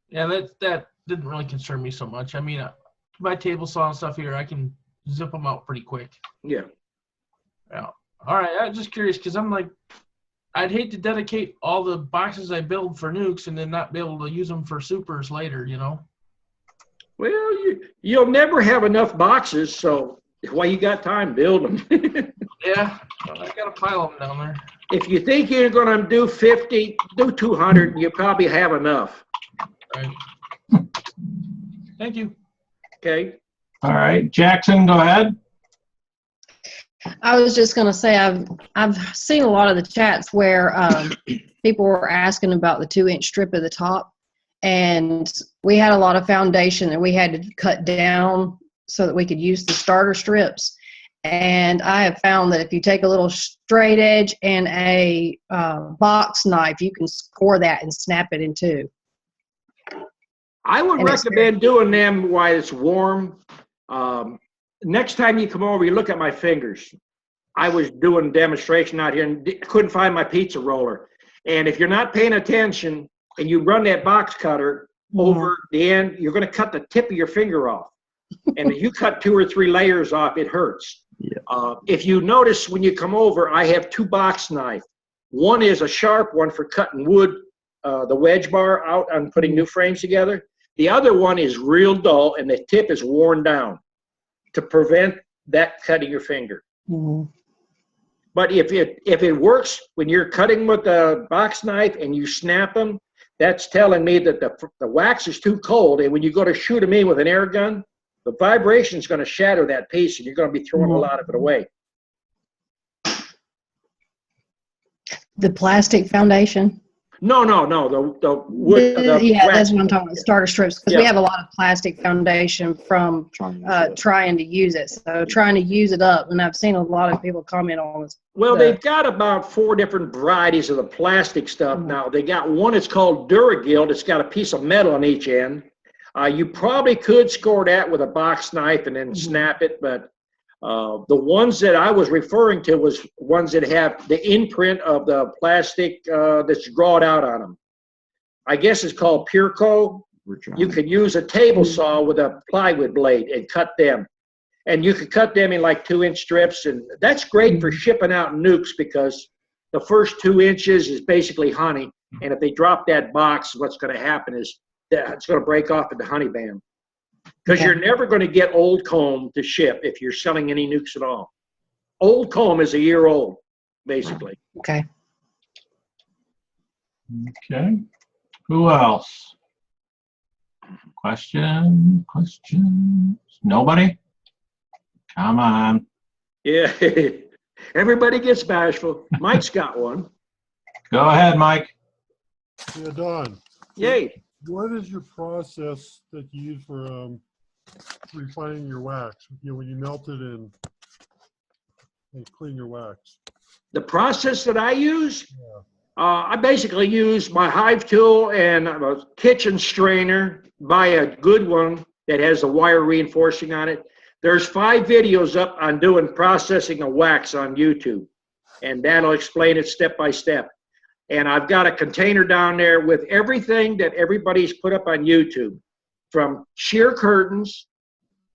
Yeah, that didn't really concern me so much. I mean, my table saw and stuff here, I can zip them out pretty quick. Yeah. Yeah. All right, I'm just curious, because I'm like, I'd hate to dedicate all the boxes I build for nukes and then not be able to use them for supers later, you know? Well, you'll never have enough boxes, so while you got time, build them. Yeah, I got a pile of them down there. If you think you're going to do 50, do 200, you probably have enough. Right. Thank you. Okay. All right, Jackson, go ahead. I was just going to say I've seen a lot of the chats where people were asking about the 2-inch strip at the top, and we had a lot of foundation that we had to cut down so that we could use the starter strips. And I have found that if you take a little straight edge and a box knife, you can score that and snap it in two. I would recommend doing them while it's warm. Next time you come over, you look at my fingers. I was doing a demonstration out here and couldn't find my pizza roller. And if you're not paying attention and you run that box cutter over the end, you're going to cut the tip of your finger off. And if you cut 2 or 3 layers off, it hurts. Yeah. If you notice when you come over, I have 2 box knives. One is a sharp one for cutting wood, the wedge bar out on putting new frames together. The other one is real dull, and the tip is worn down to prevent that cutting your finger. Mm-hmm. But if it works when you're cutting with a box knife and you snap them, that's telling me that the wax is too cold, and when you go to shoot them in with an air gun, the vibration is going to shatter that piece, and you're going to be throwing a lot of it away. The plastic foundation? No, the wood. Yeah, that's what I'm talking about, starter strips, because we have a lot of plastic foundation from trying to use it. So trying to use it up, and I've seen a lot of people comment on this. Well, they've got about 4 different varieties of the plastic stuff now. They got one, it's called Duragilt. It's got a piece of metal on each end. You probably could score that with a box knife and then snap it, but the ones that I was referring to was ones that have the imprint of the plastic that's drawn out on them. I guess it's called Pureco. You could use a table saw with a plywood blade and cut them. And you could cut them in like 2-inch strips, and that's great for shipping out nukes, because the first 2 inches is basically honey, and if they drop that box, what's going to happen is it's going to break off into honey band. Because you're never going to get old comb to ship if you're selling any nukes at all. Old comb is a year old, basically. Okay. Okay. Who else? Questions? Nobody? Come on. Yeah. Everybody gets bashful. Mike's got one. Go ahead, Mike. Yeah, Don. Yay. What is your process that you use for refining your wax? You know, when you melt it and clean your wax. The process that I use, I basically use my Hive tool and a kitchen strainer. Buy a good one that has a wire reinforcing on it. There's 5 videos up on doing processing of wax on YouTube, and that'll explain it step by step. And I've got a container down there with everything that everybody's put up on YouTube, from sheer curtains,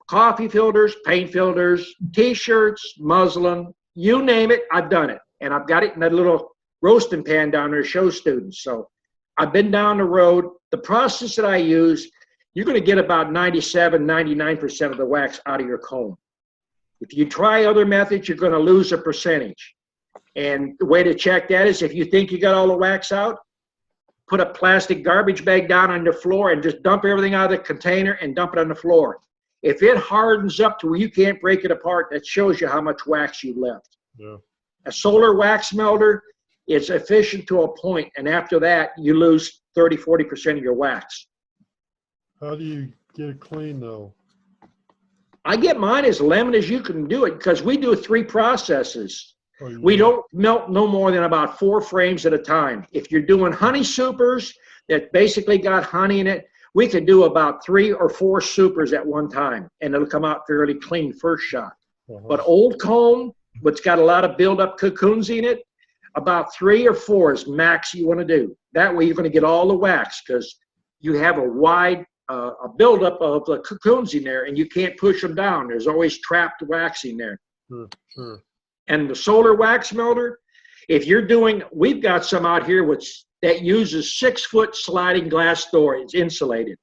coffee filters, paint filters, T-shirts, muslin, you name it, I've done it. And I've got it in that little roasting pan down there to show students. So I've been down the road. The process that I use, you're going to get about 97, 99% of the wax out of your comb. If you try other methods, you're going to lose a percentage. And the way to check that is if you think you got all the wax out, put a plastic garbage bag down on the floor and just dump everything out of the container and dump it on the floor. If it hardens up to where you can't break it apart, that shows you how much wax you left. Yeah. A solar wax melter is efficient to a point, and after that, you lose 30–40% of your wax. How do you get it clean though? I get mine as lemon as you can do it because we do 3 processes. Oh, you We do? don't melt no more than about 4 frames at a time. If you're doing honey supers that basically got honey in it, we can do about 3 or 4 supers at one time, and it'll come out fairly clean first shot. But old comb, what's got a lot of build-up cocoons in it, about 3 or 4 is max you want to do. That way you're going to get all the wax because you have a wide a buildup of the cocoons in there, and you can't push them down. There's always trapped wax in there. Sure. And the solar wax melter, if you're doing, we've got some out here that uses 6-foot sliding glass door. It's insulated.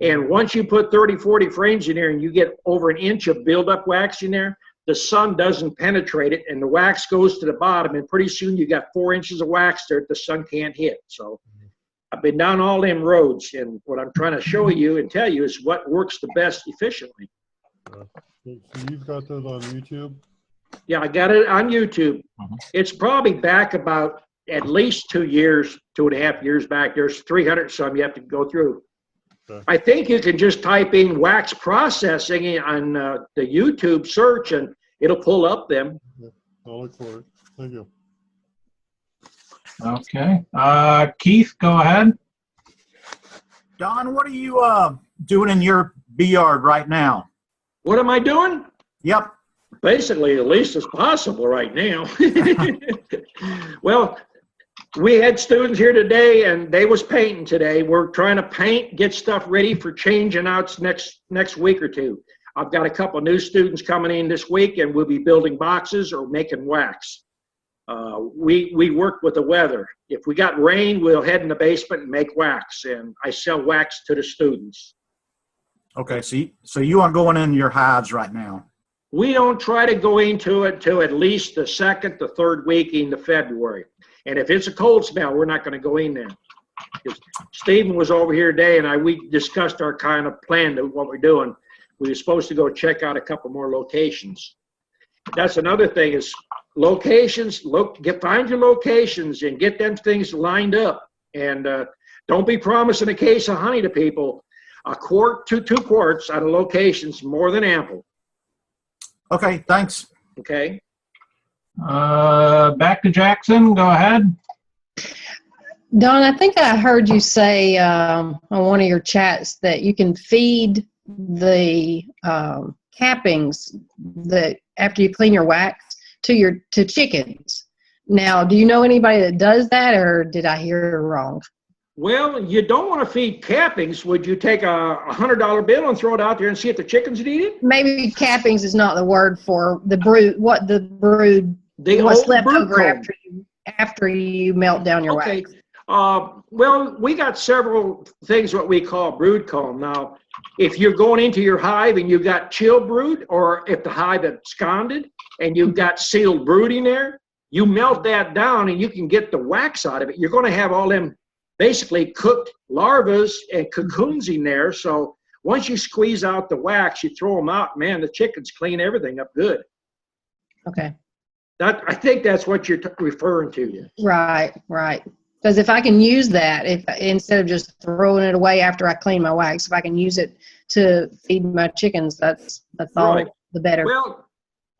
And once you put 30–40 frames in there and you get over an inch of buildup wax in there, the sun doesn't penetrate it and the wax goes to the bottom, and pretty soon you got 4 inches of wax there that the sun can't hit. So I've been down all them roads, and what I'm trying to show you and tell you is what works the best efficiently. So you've got that on YouTube? Yeah, I got it on YouTube. It's probably back about at least 2 years, 2.5 years back. There's 300 some you have to go through. Okay. I think you can just type in wax processing on the YouTube search and it'll pull up them. Yeah, I'll look for it. Thank you. Okay. Keith, go ahead. Don, what are you doing in your bee yard right now? What am I doing? Yep. Basically, the least as possible right now. Well, we had students here today, and they was painting today. We're trying to paint, get stuff ready for changing out next week or 2. I've got a couple new students coming in this week, and we'll be building boxes or making wax. We work with the weather. If we got rain, we'll head in the basement and make wax, and I sell wax to the students. Okay, so you aren't going in your hives right now? We don't try to go into it till at least the 2nd to 3rd week into February. And if it's a cold spell, we're not going to go in there. Stephen was over here today, and we discussed our kind of plan of what we're doing. We were supposed to go check out a couple more locations. That's another thing is locations. Find your locations and get them things lined up. And don't be promising a case of honey to people. A quart to 2 quarts out of locations more than ample. Okay, thanks. Okay. Back to Jackson. Go ahead. Don, I think I heard you say on one of your chats that you can feed the cappings that after you clean your wax to chickens. Now, do you know anybody that does that, or did I hear wrong? Well, you don't want to feed cappings. Would you take a $100 bill and throw it out there and see if the chickens would eat it? Maybe cappings is not the word for the brood. What's left over after you melt down your wax? Well, we got several things what we call brood comb. Now, if you're going into your hive and you've got chill brood, or if the hive is sconded and you've got sealed brood in there, you melt that down and you can get the wax out of it. You're going to have all them basically cooked larvae and cocoons in there. So once you squeeze out the wax, you throw them out, man, the chickens clean everything up good. Okay. I think that's what you're referring to. Right. Because if I can use that, instead of just throwing it away after I clean my wax, if I can use it to feed my chickens, that's all Right. the better. Well,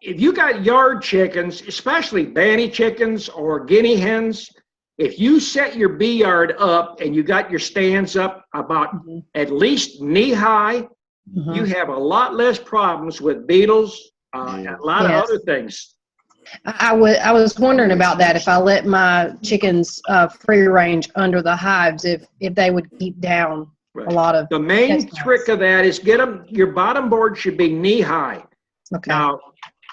if you got yard chickens, especially banty chickens or guinea hens, if you set your bee yard up and you got your stands up about at least knee high, you have a lot less problems with beetles, a lot of other things. I was wondering about that, if I let my chickens free range under the hives, if they would keep down a lot of the main trick of that is get them, your bottom board should be knee high. Okay. Now,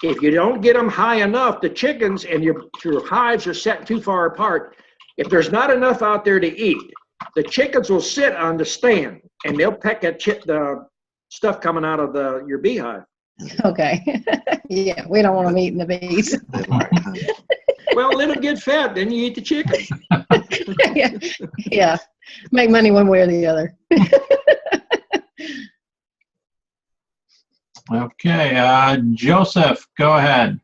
if you don't get them high enough, the chickens and your hives are set too far apart. If there's not enough out there to eat, the chickens will sit on the stand and they'll peck at the stuff coming out of your beehive. Okay. Yeah, we don't want them eating the bees. Well, let them get fat, then you eat the chicken. Yeah. Yeah. Make money one way or the other. Okay, Joseph, go ahead.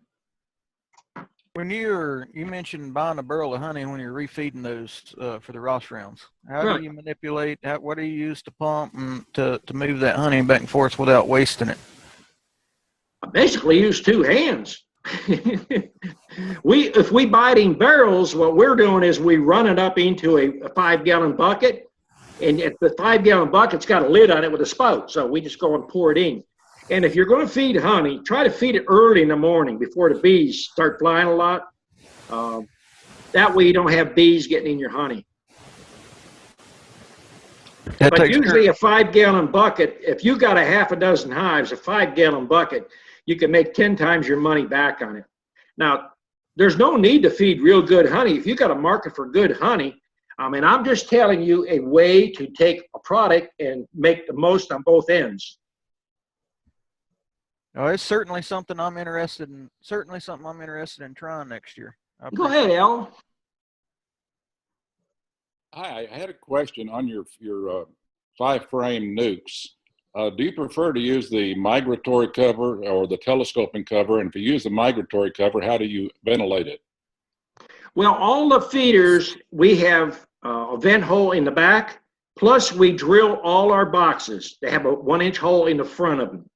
When you mentioned buying a barrel of honey when you're refeeding those for the Ross rounds, how Right. do you manipulate? What do you use to pump and to move that honey back and forth without wasting it? I basically use two hands. If we buy it in barrels, what we're doing is we run it up into a 5-gallon bucket, and the 5-gallon bucket's got a lid on it with a spout, so we just go and pour it in. And if you're going to feed honey, try to feed it early in the morning before the bees start flying a lot. That way you don't have bees getting in your honey. But usually a 5-gallon bucket, if you got a half a dozen hives, a 5-gallon bucket, you can make 10 times your money back on it. Now, there's no need to feed real good honey. If you got a market for good honey, I mean, I'm just telling you a way to take a product and make the most on both ends. Oh, it's certainly something I'm interested in. Certainly something I'm interested in trying next year. Go ahead, Al. Hi, I had a question on your 5-frame nukes. Do you prefer to use the migratory cover or the telescoping cover? And if you use the migratory cover, how do you ventilate it? Well, all the feeders, we have a vent hole in the back, plus we drill all our boxes. They have a 1-inch hole in the front of them.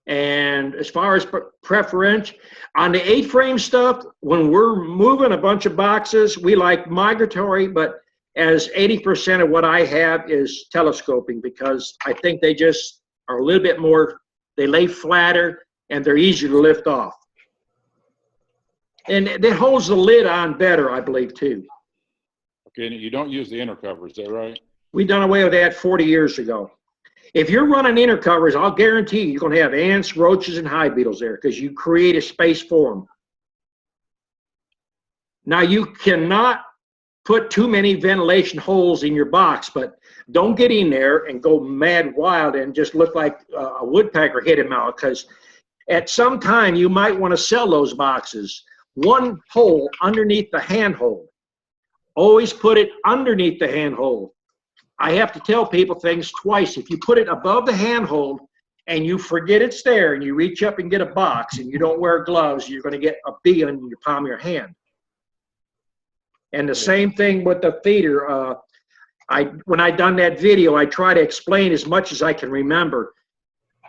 And as far as preference, on the 8-frame stuff, when we're moving a bunch of boxes, we like migratory, but as 80% of what I have is telescoping, because I think they just are a little bit more, they lay flatter and they're easier to lift off. And it holds the lid on better, I believe, too. Okay, and you don't use the inner cover, is that right? We done away with that 40 years ago. If you're running inner covers, I'll guarantee you're going to have ants, roaches, and hive beetles there because you create a space for them. Now, you cannot put too many ventilation holes in your box, but don't get in there and go mad wild and just look like a woodpecker hit him out, because at some time you might want to sell those boxes. One hole underneath the handhold. Always put it underneath the handhold. I have to tell people things twice. If you put it above the handhold and you forget it's there and you reach up and get a box and you don't wear gloves, you're going to get a bee on your palm of your hand. And the same thing with the feeder. When I done that video, I try to explain as much as I can remember.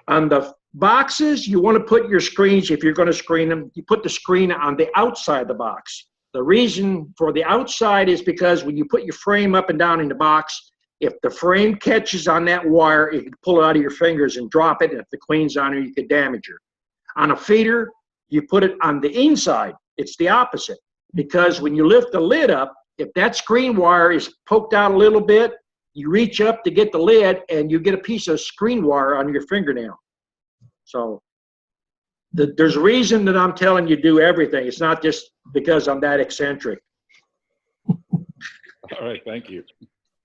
On the boxes, you want to put your screens, if you're going to screen them, you put the screen on the outside of the box. The reason for the outside is because when you put your frame up and down in the box, if the frame catches on that wire, you can pull it out of your fingers and drop it. And if the queen's on her, you could damage her. On a feeder, you put it on the inside. It's the opposite. Because when you lift the lid up, if that screen wire is poked out a little bit, you reach up to get the lid and you get a piece of screen wire on your fingernail. So there's a reason that I'm telling you do everything. It's not just because I'm that eccentric. All right, thank you.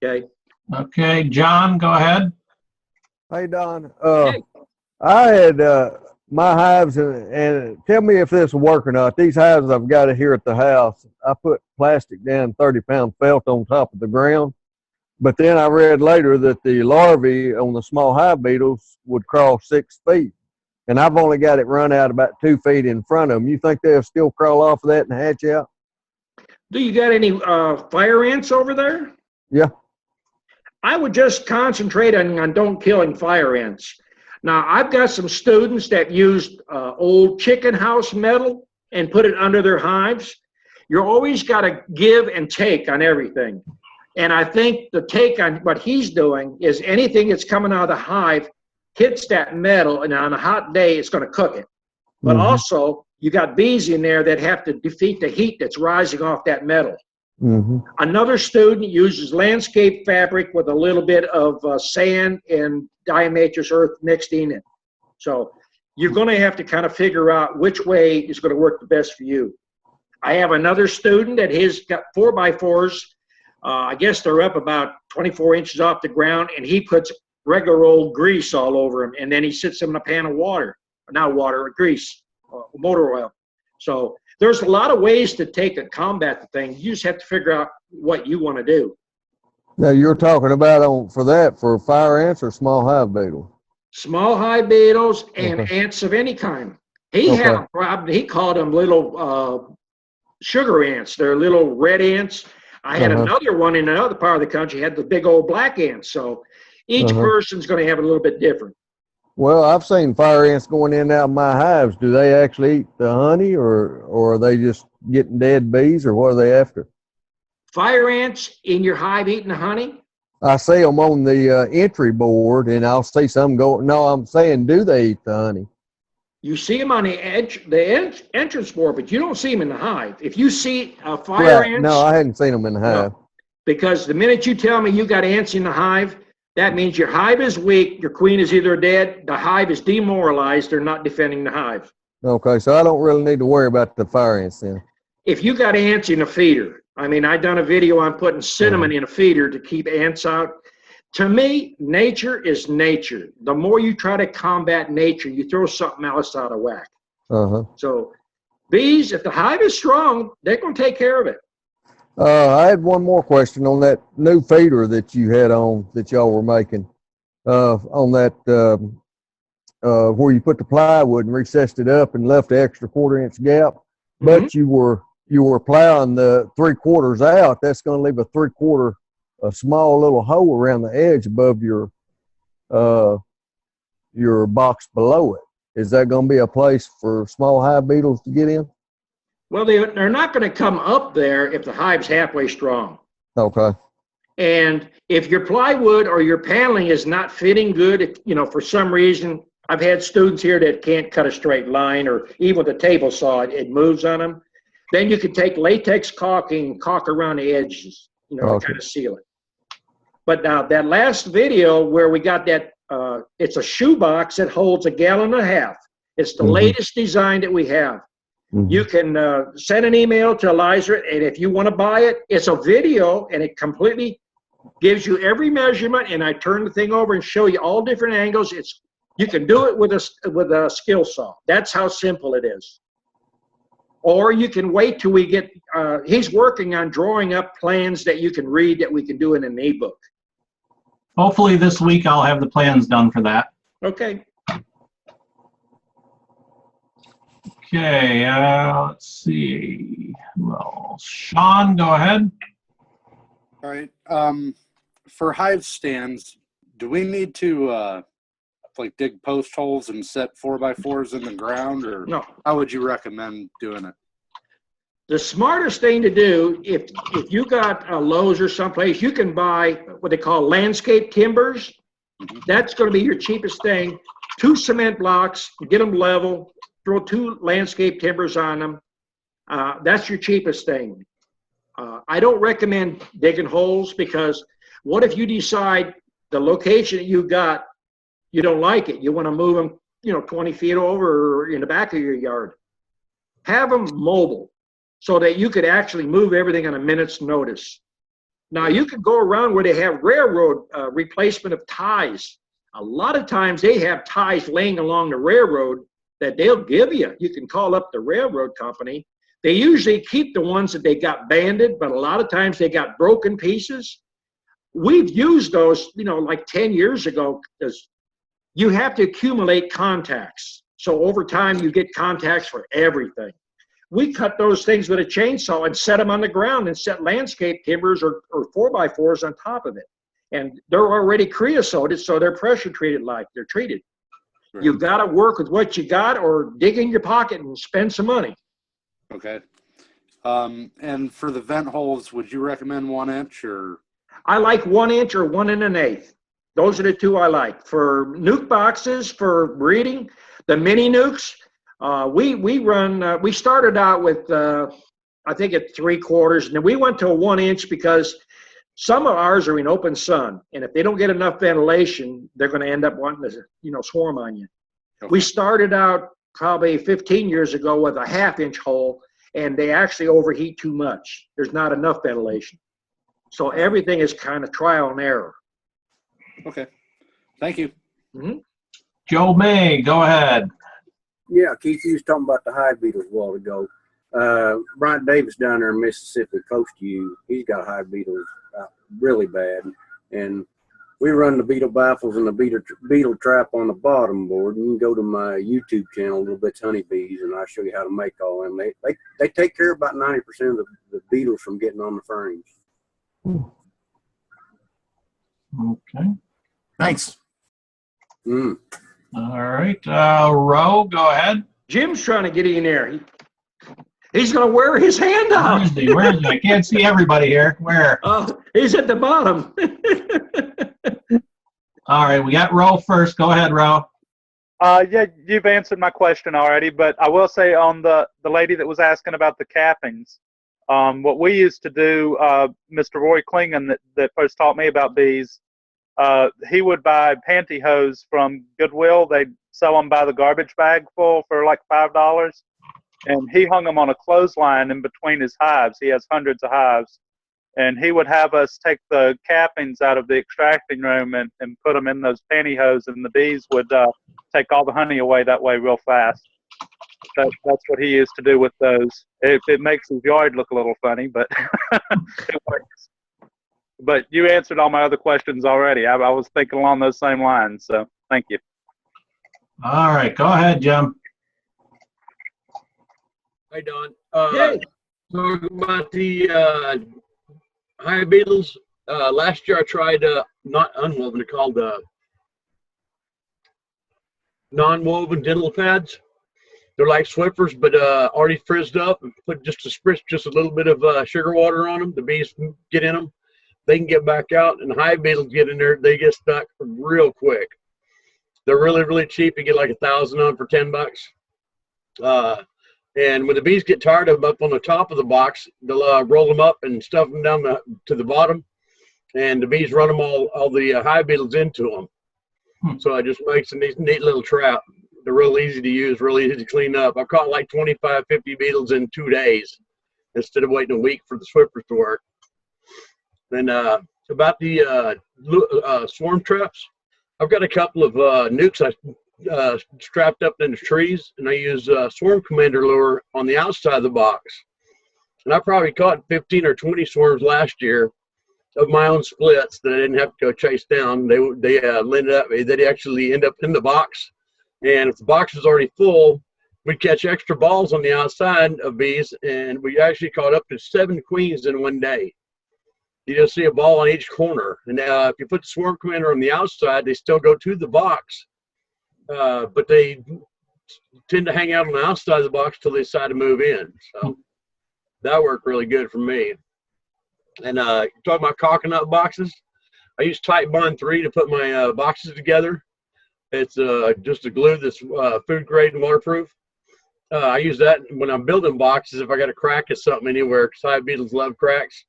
Okay. Okay, John, go ahead. Hey, Don. I had my hives, and tell me if this will work or not. These hives I've got here at the house, I put plastic down, 30-pound felt on top of the ground. But then I read later that the larvae on the small hive beetles would crawl 6 feet. And I've only got it run out about 2 feet in front of them. You think they'll still crawl off of that and hatch out? Do you got any fire ants over there? Yeah. I would just concentrate on don't killing fire ants. Now, I've got some students that used old chicken house metal and put it under their hives. You're always got to give and take on everything. And I think the take on what he's doing is anything that's coming out of the hive hits that metal, and on a hot day, it's going to cook it. But also, you got bees in there that have to defeat the heat that's rising off that metal. Another student uses landscape fabric with a little bit of sand and diatomaceous earth mixed in it. So you're going to have to kind of figure out which way is going to work the best for you. I have another student that has got 4x4s. I guess they're up about 24 inches off the ground, and he puts regular old grease all over them, and then he sits them in a pan of water. not water, grease, motor oil. So there's a lot of ways to combat the thing. You just have to figure out what you want to do. Now you're talking about for fire ants or small hive beetle? Small hive beetles and Okay. ants of any kind. He had a problem. He called them little sugar ants. They're little red ants. I had another one in another part of the country, had the big old black ants. So each person's going to have it a little bit different. Well, I've seen fire ants going in and out of my hives. Do they actually eat the honey, or are they just getting dead bees, or what are they after? Fire ants in your hive eating the honey? I see them on the entry board, and I'll see some go. No, I'm saying, do they eat the honey? You see them on the entrance board, but you don't see them in the hive. If you see fire ants, no, I hadn't seen them in the hive. No, because the minute you tell me you got ants in the hive, that means your hive is weak. Your queen is either dead, the hive is demoralized. They're not defending the hive. Okay, so I don't really need to worry about the fire ants then. If you got ants in a feeder, I mean, I done a video on putting cinnamon in a feeder to keep ants out. To me, nature is nature. The more you try to combat nature, you throw something else out of whack. So bees, if the hive is strong, they're going to take care of it. I had one more question on that new feeder that you had on, that y'all were making, on that where you put the plywood and recessed it up and left the extra 1/4-inch gap, but you were plowing the 3/4 out. That's going to leave a 3/4, a small little hole around the edge above your box below it. Is that going to be a place for small hive beetles to get in? Well, they're not going to come up there if the hive's halfway strong. Okay. And if your plywood or your paneling is not fitting good, for some reason, I've had students here that can't cut a straight line, or even with a table saw, it moves on them. Then you can take latex caulking and caulk around the edges, to kind of seal it. But now that last video where we got that, it's a shoebox that holds 1.5 gallons. It's the latest design that we have. You can send an email to Eliza, and if you want to buy it, it's a video, and it completely gives you every measurement, and I turn the thing over and show you all different angles. You can do it with a skill saw. That's how simple it is. Or you can wait till we get, he's working on drawing up plans that you can read that we can do in an ebook. Hopefully this week I'll have the plans done for that. Okay. Okay, let's see. Well, Sean, go ahead. All right. For hive stands, do we need to dig post holes and set 4x4s in the ground, or no? How would you recommend doing it? The smartest thing to do, if you got Lowe's or someplace, you can buy what they call landscape timbers. That's going to be your cheapest thing. 2 cement blocks, get them level, throw 2 landscape timbers on them. That's your cheapest thing. I don't recommend digging holes, because what if you decide the location that you got, you don't like it, you want to move them 20 feet over or in the back of your yard. Have them mobile so that you could actually move everything on a minute's notice. Now you can go around where they have railroad replacement of ties. A lot of times they have ties laying along the railroad that they'll give you. You can call up the railroad company. They usually keep the ones that they got banded, but a lot of times they got broken pieces. We've used those, like 10 years ago, because you have to accumulate contacts. So over time, you get contacts for everything. We cut those things with a chainsaw and set them on the ground and set landscape timbers or 4x4s on top of it. And they're already creosoted, so they're pressure treated like they're treated. Right. You've got to work with what you got, or dig in your pocket and spend some money. Okay. And for the vent holes, would you recommend 1 inch or? I like 1 inch or 1 1/8. Those are the 2 I like. For nuke boxes, for breeding, the mini nukes, we started out with, I think at 3/4, and then we went to a 1 inch because some of ours are in open sun, and if they don't get enough ventilation, they're going to end up wanting to, swarm on you. Okay. We started out probably 15 years ago with a 1/2 inch hole, and they actually overheat too much. There's not enough ventilation. So everything is kind of trial and error. Okay. Thank you. Mm-hmm. Joe May, go ahead. Yeah, Keith, you was talking about the hive beetles a while ago. Brian Davis down there in Mississippi, close to you, he's got hive beetles really bad. And we run the beetle baffles and the beetle trap on the bottom board. And you can go to my YouTube channel, Little Bits Honeybees, and I'll show you how to make all them. They take care of about 90% of the beetles from getting on the frames. Okay. Thanks. All right. Ro, go ahead. Jim's trying to get in there. He's going to wear his hand out. Where is he? Where is he? I can't see everybody here. Where? Oh, he's at the bottom. All right. We got Ro first. Go ahead, Ro. Yeah, you've answered my question already, but I will say on the lady that was asking about the cappings, what we used to do, Mr. Roy Klingon that first taught me about bees, he would buy pantyhose from Goodwill. They'd sell them by the garbage bag full for like $5. And he hung them on a clothesline in between his hives. He has hundreds of hives. And he would have us take the cappings out of the extracting room and put them in those pantyhose, and the bees would take all the honey away that way real fast. That's what he used to do with those. It makes his yard look a little funny, but it works. But you answered all my other questions already. I was thinking along those same lines, so thank you. All right. Go ahead, Jim. Hi, Don. Hey. Talking about the hive beetles. Last year I tried not unwoven, they're called non-woven dental pads. They're like Swiffers, but already frizzed up, and put just a little bit of sugar water on them. The bees get in them, they can get back out, and the hive beetles get in there. They get stuck real quick. They're really, really cheap. You get like 1,000 on for $10. And when the bees get tired of them up on the top of the box, they'll roll them up and stuff them down to the bottom, and the bees run them all the hive beetles into them. So it just makes a neat little trap. They're real easy to use, really easy to clean up. I caught like 25, 50 beetles in 2 days instead of waiting a week for the Swiffers to work. Then about the swarm traps, I've got a couple of nukes I strapped up in the trees, and I use swarm commander lure on the outside of the box. And I probably caught 15 or 20 swarms last year of my own splits that I didn't have to go chase down. They actually end up in the box. And if the box is already full, we'd catch extra balls on the outside of bees, and we actually caught up to 7 queens in one day. You just see a ball on each corner. And if you put the swarm commander on the outside, they still go to the box. But they tend to hang out on the outside of the box till they decide to move in. So that worked really good for me. And talking about coconut boxes, I use Tight Bond 3 to put my boxes together. It's just a glue that's food grade and waterproof. I use that when I'm building boxes. If I got a crack of something anywhere, because hive beetles love cracks,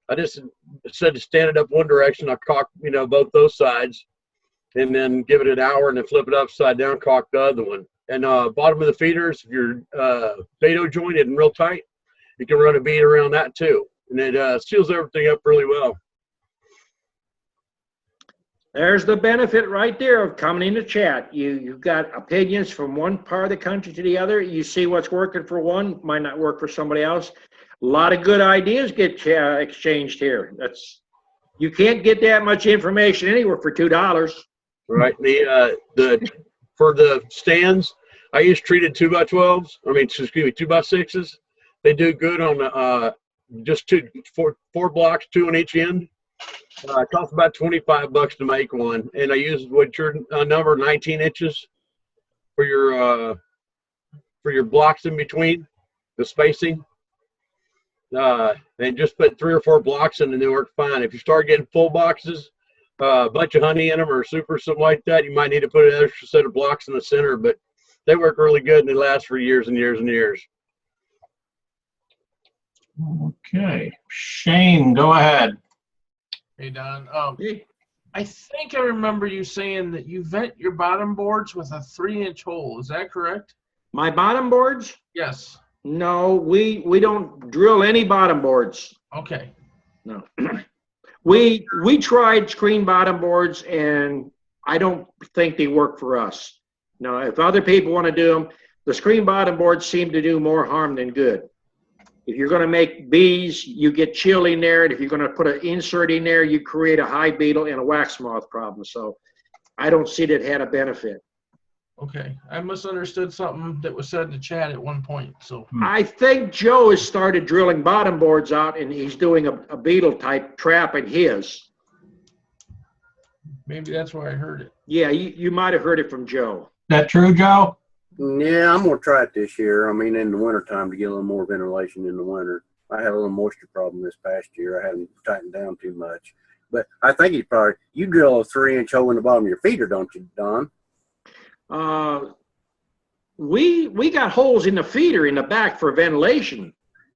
I just instead of stand it up one direction, I caulk both those sides, and then give it an hour, and then flip it upside down, caulk the other one. And bottom of the feeders, if you're Beto jointed and real tight, you can run a bead around that too, and it seals everything up really well. There's the benefit right there of coming in the chat. You've got opinions from one part of the country to the other. You see what's working for one, might not work for somebody else. A lot of good ideas get exchanged here. You can't get that much information anywhere for $2. Right. For the stands, I use treated 2x12s. 2x6s. They do good on just four blocks, 2 on each end. It costs about $25 to make one, and I use what's your number, 19 inches for your blocks in between the spacing. And just put 3 or 4 blocks in, and they work fine. If you start getting full boxes, a bunch of honey in them or super something like that, you might need to put an extra set of blocks in the center, but they work really good and they last for years and years and years. Okay, Shane, go ahead. Hey, Don. I think I remember you saying that you vent your bottom boards with a 3-inch hole. Is that correct? My bottom boards? Yes. No, we don't drill any bottom boards. Okay. No. We tried screen bottom boards, and I don't think they work for us. No, if other people want to do them, The screen bottom boards seem to do more harm than good. If you're going to make bees, you get chill in there, and if you're going to put an insert in there, you create a hive beetle and a wax moth problem. So I don't see that it had a benefit. Okay, I misunderstood something that was said in the chat at one point. So I think Joe has started drilling bottom boards out, and he's doing a beetle type trap in his. maybe that's where I heard it. Yeah, you might have heard it from Joe. That true, Joe? Yeah, I'm gonna try it this year. I mean, in the wintertime to get a little more ventilation in the winter. I had a little moisture problem this past year. I haven't tightened down too much. But I think you drill a 3-inch hole in the bottom of your feeder, don't you, Don? We got holes in the feeder in the back for ventilation.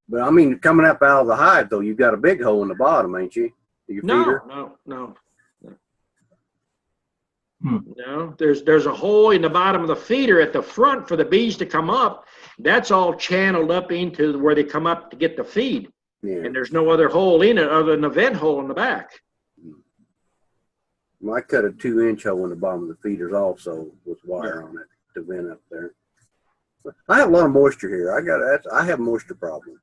But I mean, coming up out of the hive, though, you've got a big hole in the bottom, ain't you? Your feeder? No. No, there's a hole in the bottom of the feeder at the front for the bees to come up. That's all channeled up into where they come up to get the feed. Yeah. And there's no other hole in it other than the vent hole in the back. Well, I cut a 2-inch hole in the bottom of the feeders also with wire on it to vent up there. But I have a lot of moisture here. I have a moisture problem.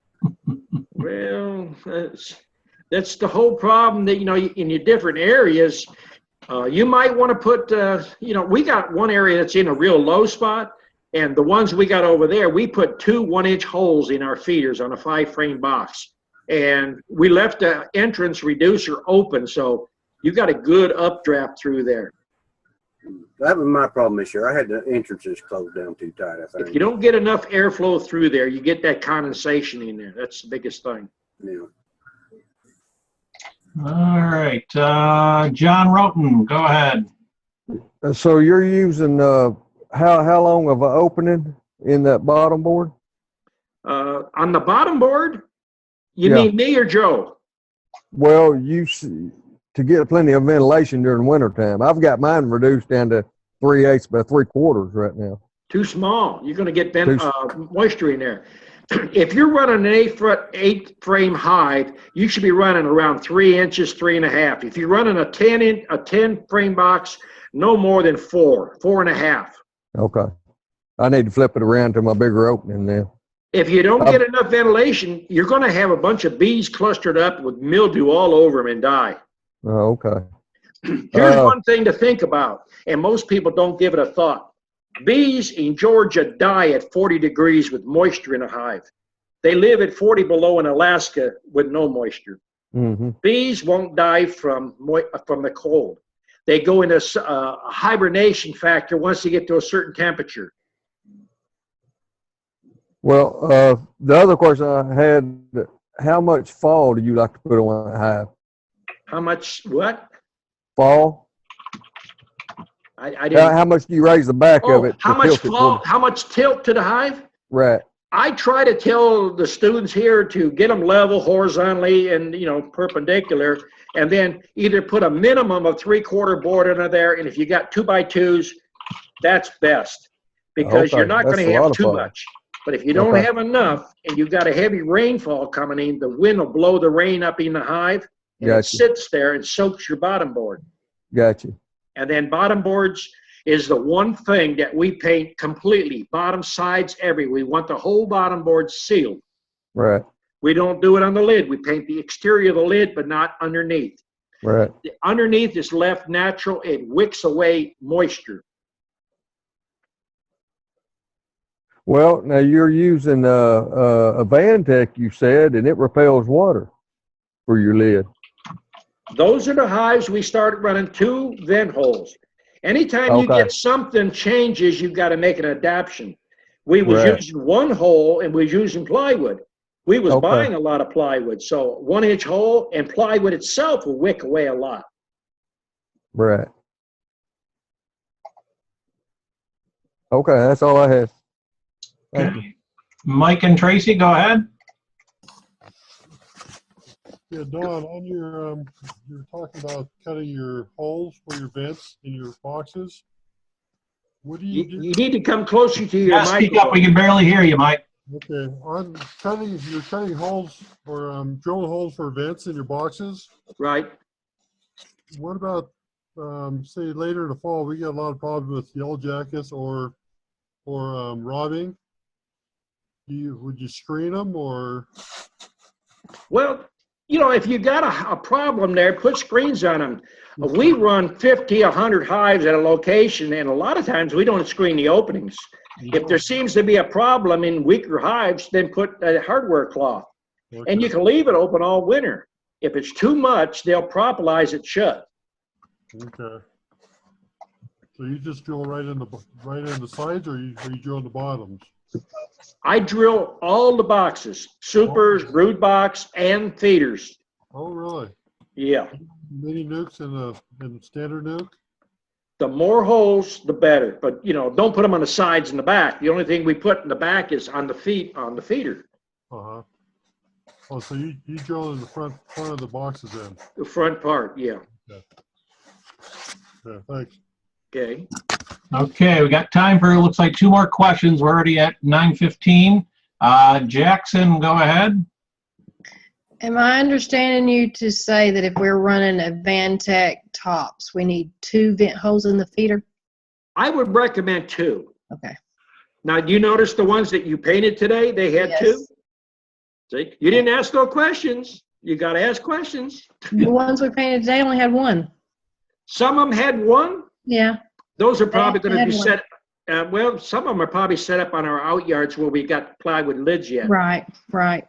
Well, that's the whole problem that, in your different areas, you might want to put, we got one area that's in a real low spot, and the ones we got over there, we put 2 1-inch holes in our feeders on a 5-frame box. And we left the entrance reducer open, so you got a good updraft through there. That was my problem this year. I had the entrances closed down too tight, I think. If you don't get enough airflow through there, you get that condensation in there. That's the biggest thing. Yeah. All right. John Roten, go ahead. So you're using how long of an opening in that bottom board? On the bottom board, you mean me or Joe? Well, to get plenty of ventilation during wintertime. I've got mine reduced down to 3/8 by 3/4 right now. Too small. You're going to get moisture in there. If you're running an 8-frame hive, you should be running around 3 inches, 3.5. If you're running a 10-frame box, no more than 4.5. Okay. I need to flip it around to my bigger opening now. If you don't get enough ventilation, you're going to have a bunch of bees clustered up with mildew all over them and die. Oh, okay. Here's one thing to think about, and most people don't give it a thought. Bees in Georgia die at 40 degrees with moisture in a hive. They live at 40 below in Alaska with no moisture. Mm-hmm. Bees won't die from the cold. They go into a hibernation factor once they get to a certain temperature. Well, the other question I had, how much fall do you like to put on a hive? How much what? Fall? I didn't. How much do you raise the back of it? How much tilt to the hive? Right. I try to tell the students here to get them level horizontally and perpendicular, and then either put a minimum of 3/4 board under there, and if you got 2x2s, that's best, because you're not going to have too much. But if you don't have enough and you've got a heavy rainfall coming in, the wind will blow the rain up in the hive, and it sits there and soaks your bottom board. Gotcha. And then bottom boards is the one thing that we paint completely, bottom sides, we want the whole bottom board sealed. Right. We don't do it on the lid. We paint the exterior of the lid, but not underneath. Right. The underneath is left natural. It wicks away moisture. Well, now you're using a Vantech, you said, and it repels water for your lid. Those are the hives we started running 2 vent holes. Anytime you get something changes, you've got to make an adaptation. We was using 1 hole and we was using plywood. We was buying a lot of plywood. So 1-inch hole and plywood itself will wick away a lot. Right. Okay, that's all I have. Thank you. Mike and Tracy, go ahead. Yeah, Don, on your you're talking about cutting your holes for your vents in your boxes. What do you do? You need to come closer to your microphone. Speak up. We can barely hear you, Mike. Okay, you're cutting holes or drilling holes for vents in your boxes. Right. What about say later in the fall? We get a lot of problems with yellow jackets or or robbing, would you screen them or? Well, you know, if you got a problem there, put screens on them. We run 50, 100 hives at a location, and a lot of times we don't screen the openings. If there seems to be a problem in weaker hives, then put a hardware cloth. Okay. And you can leave it open all winter. If it's too much, they'll propolize it shut. Okay. So you just drill right in the sides, or you drill in the bottoms? I drill all the boxes, supers, brood box, and feeders. Oh, really? Yeah. Mini nukes and standard nuke? The more holes, the better. But, you know, don't put them on the sides and the back. The only thing we put in the back is on the feeder. Uh-huh. Oh, so you drill in the front of the boxes then? The front part, yeah. Yeah. Yeah, thanks. Okay. Okay, we got time for, looks like 2 more questions. We're already at 9:15. Jackson, go ahead. Am I understanding you to say that if we're running a Vantech tops, we need 2 vent holes in the feeder? I would recommend 2. Okay. Now, do you notice the ones that you painted today? They had Yes. 2. See, you didn't ask no questions. You got to ask questions. The ones we painted today only had 1. Some of them had 1. Yeah. Those are probably They going to had be one. set. Well, some of them are probably set up on our out yards where we got plywood lids yet. Right, right.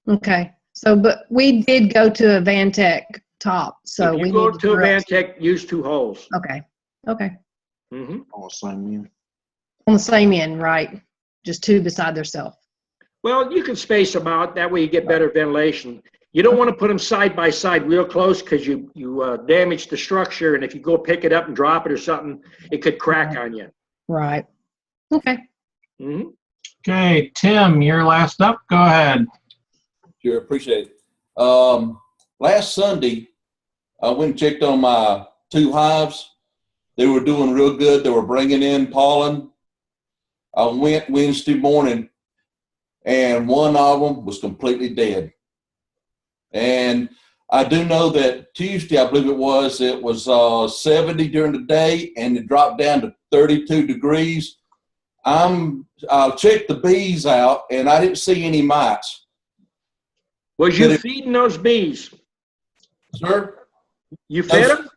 Okay. So, but we did go to a Vantech top, so If we you go need to a drill. Vantech, use 2 holes. Okay, okay. Mm-hmm. On the same end, right? Just 2 beside themselves. Well, you can space them out. That way you get better ventilation. You don't want to put them side by side real close because you damage the structure. And if you go pick it up and drop it or something, it could crack on you. Right. Okay. Mm-hmm. Okay, Tim, you're last up. Go ahead. Sure, appreciate it. Last Sunday, I went and checked on my 2 hives. They were doing real good. They were bringing in pollen. I went Wednesday morning, and one of them was completely dead. And I do know that Tuesday, I believe it was 70 during the day, and it dropped down to 32 degrees. I'll check the bees out, and I didn't see any mites. Was you feeding those bees? Sir? You fed them?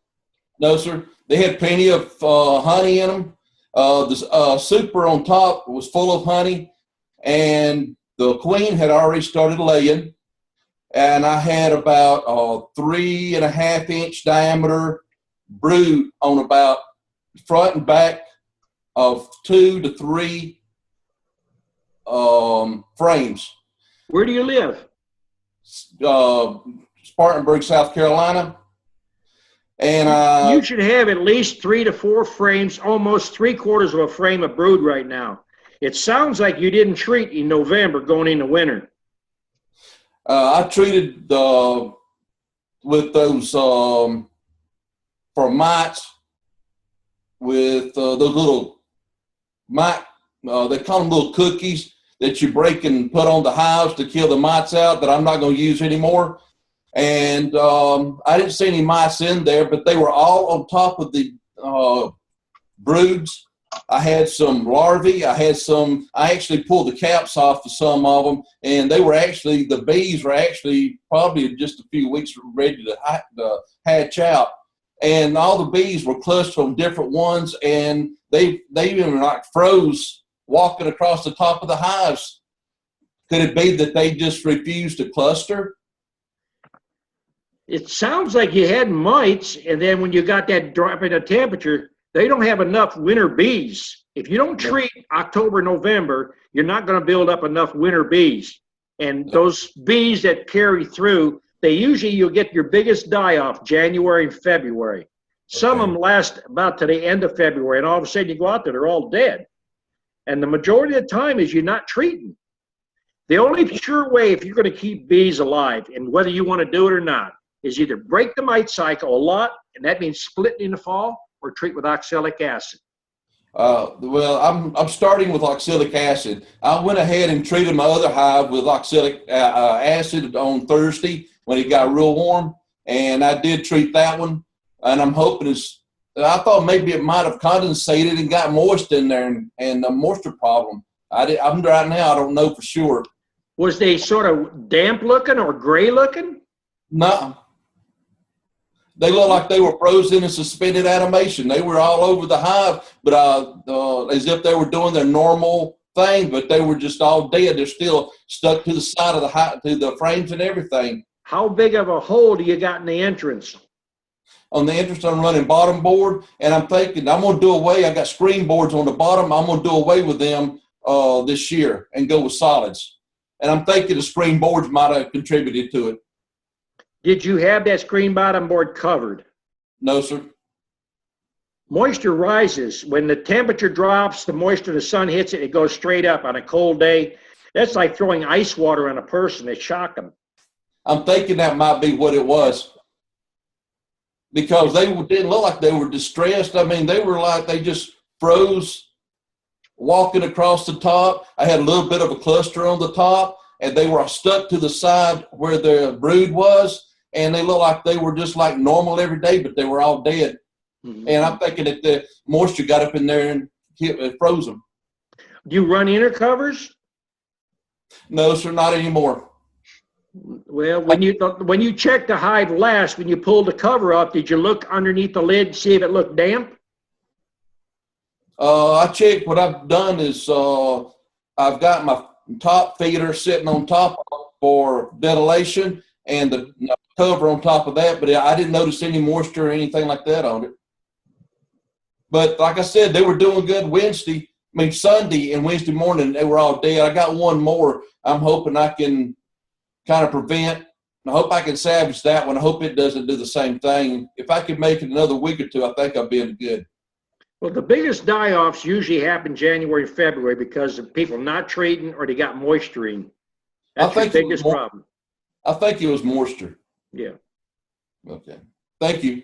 No, sir. They had plenty of honey in them. The super on top was full of honey, and the queen had already started laying. And I had about 3.5 inch diameter brood on about front and back of 2 to 3 frames. Where do you live? Spartanburg, South Carolina. And you should have at least 3 to 4 frames, almost 3/4 of a frame of brood right now. It sounds like you didn't treat in November going into winter. I treated with those for mites with those little mite, they call them little cookies that you break and put on the hives to kill the mites out that I'm not going to use anymore. And I didn't see any mice in there, but they were all on top of the broods. I had some larvae. I actually pulled the caps off of some of them, and the bees were actually probably just a few weeks ready to hatch out. And all the bees were clustered on different ones, and they even like froze walking across the top of the hives. Could it be that they just refused to cluster? It sounds like you had mites, and then when you got that drop in the temperature, they don't have enough winter bees. If you don't treat October, November, you're not going to build up enough winter bees. And those bees that carry through, you'll get your biggest die-off January and February. Some of them last about to the end of February, and all of a sudden you go out there, they're all dead. And the majority of the time is you're not treating. The only sure way if you're going to keep bees alive, and whether you want to do it or not, is either break the mite cycle a lot, and that means splitting in the fall, or treat with oxalic acid. Well, I'm starting with oxalic acid. I went ahead and treated my other hive with oxalic acid on Thursday when it got real warm, and I did treat that one. And I'm hoping I thought maybe it might have condensated and got moist in there, and a moisture problem. I'm right now, I don't know for sure. Was they sort of damp looking or gray looking? No. They looked like they were frozen in suspended animation. They were all over the hive, but as if they were doing their normal thing, but they were just all dead. They're still stuck to the side of the hive, to the frames and everything. How big of a hole do you got in the entrance? On the entrance, I'm running bottom board, and I'm thinking I'm going to do away. I got screen boards on the bottom. I'm going to do away with them this year and go with solids. And I'm thinking the screen boards might have contributed to it. Did you have that screen bottom board covered? No, sir. Moisture rises. When the temperature drops, the moisture, the sun hits it, it goes straight up on a cold day. That's like throwing ice water on a person. It shocked them. I'm thinking that might be what it was. Because they didn't look like they were distressed. I mean, they were like they just froze walking across the top. I had a little bit of a cluster on the top, and they were stuck to the side where the brood was. And they looked like they were just like normal every day, but they were all dead. Mm-hmm. And I'm thinking that the moisture got up in there and froze them. Do you run inner covers? No, sir, not anymore. Well, when you checked the hive last, when you pulled the cover up, did you look underneath the lid, see if it looked damp? I checked. What I've done is I've got my top feeder sitting on top for ventilation and the cover on top of that, but I didn't notice any moisture or anything like that on it. But like I said, they were doing good Sunday and Wednesday morning, they were all dead. I got one more. I'm hoping I can kind of prevent. I hope I can salvage that one. I hope it doesn't do the same thing. If I could make it another week or two, I think I'll be in good. Well, the biggest die-offs usually happen January, February because of people not treating or they got moisture in. That's the biggest problem. I think it was moisture. Yeah. Okay. Thank you.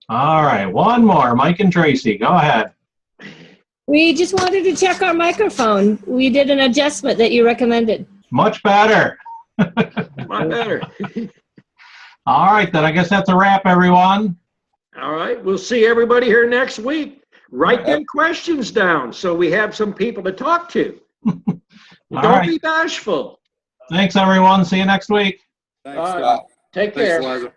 All right. One more. Mike and Tracy. Go ahead. We just wanted to check our microphone. We did an adjustment that you recommended. Much better. Much better. All right, then I guess that's a wrap, everyone. All right. We'll see everybody here next week. Write them questions down so we have some people to talk to. Don't be bashful. Thanks, everyone. See you next week. Thanks, Scott. Take care. Thanks, Eliza.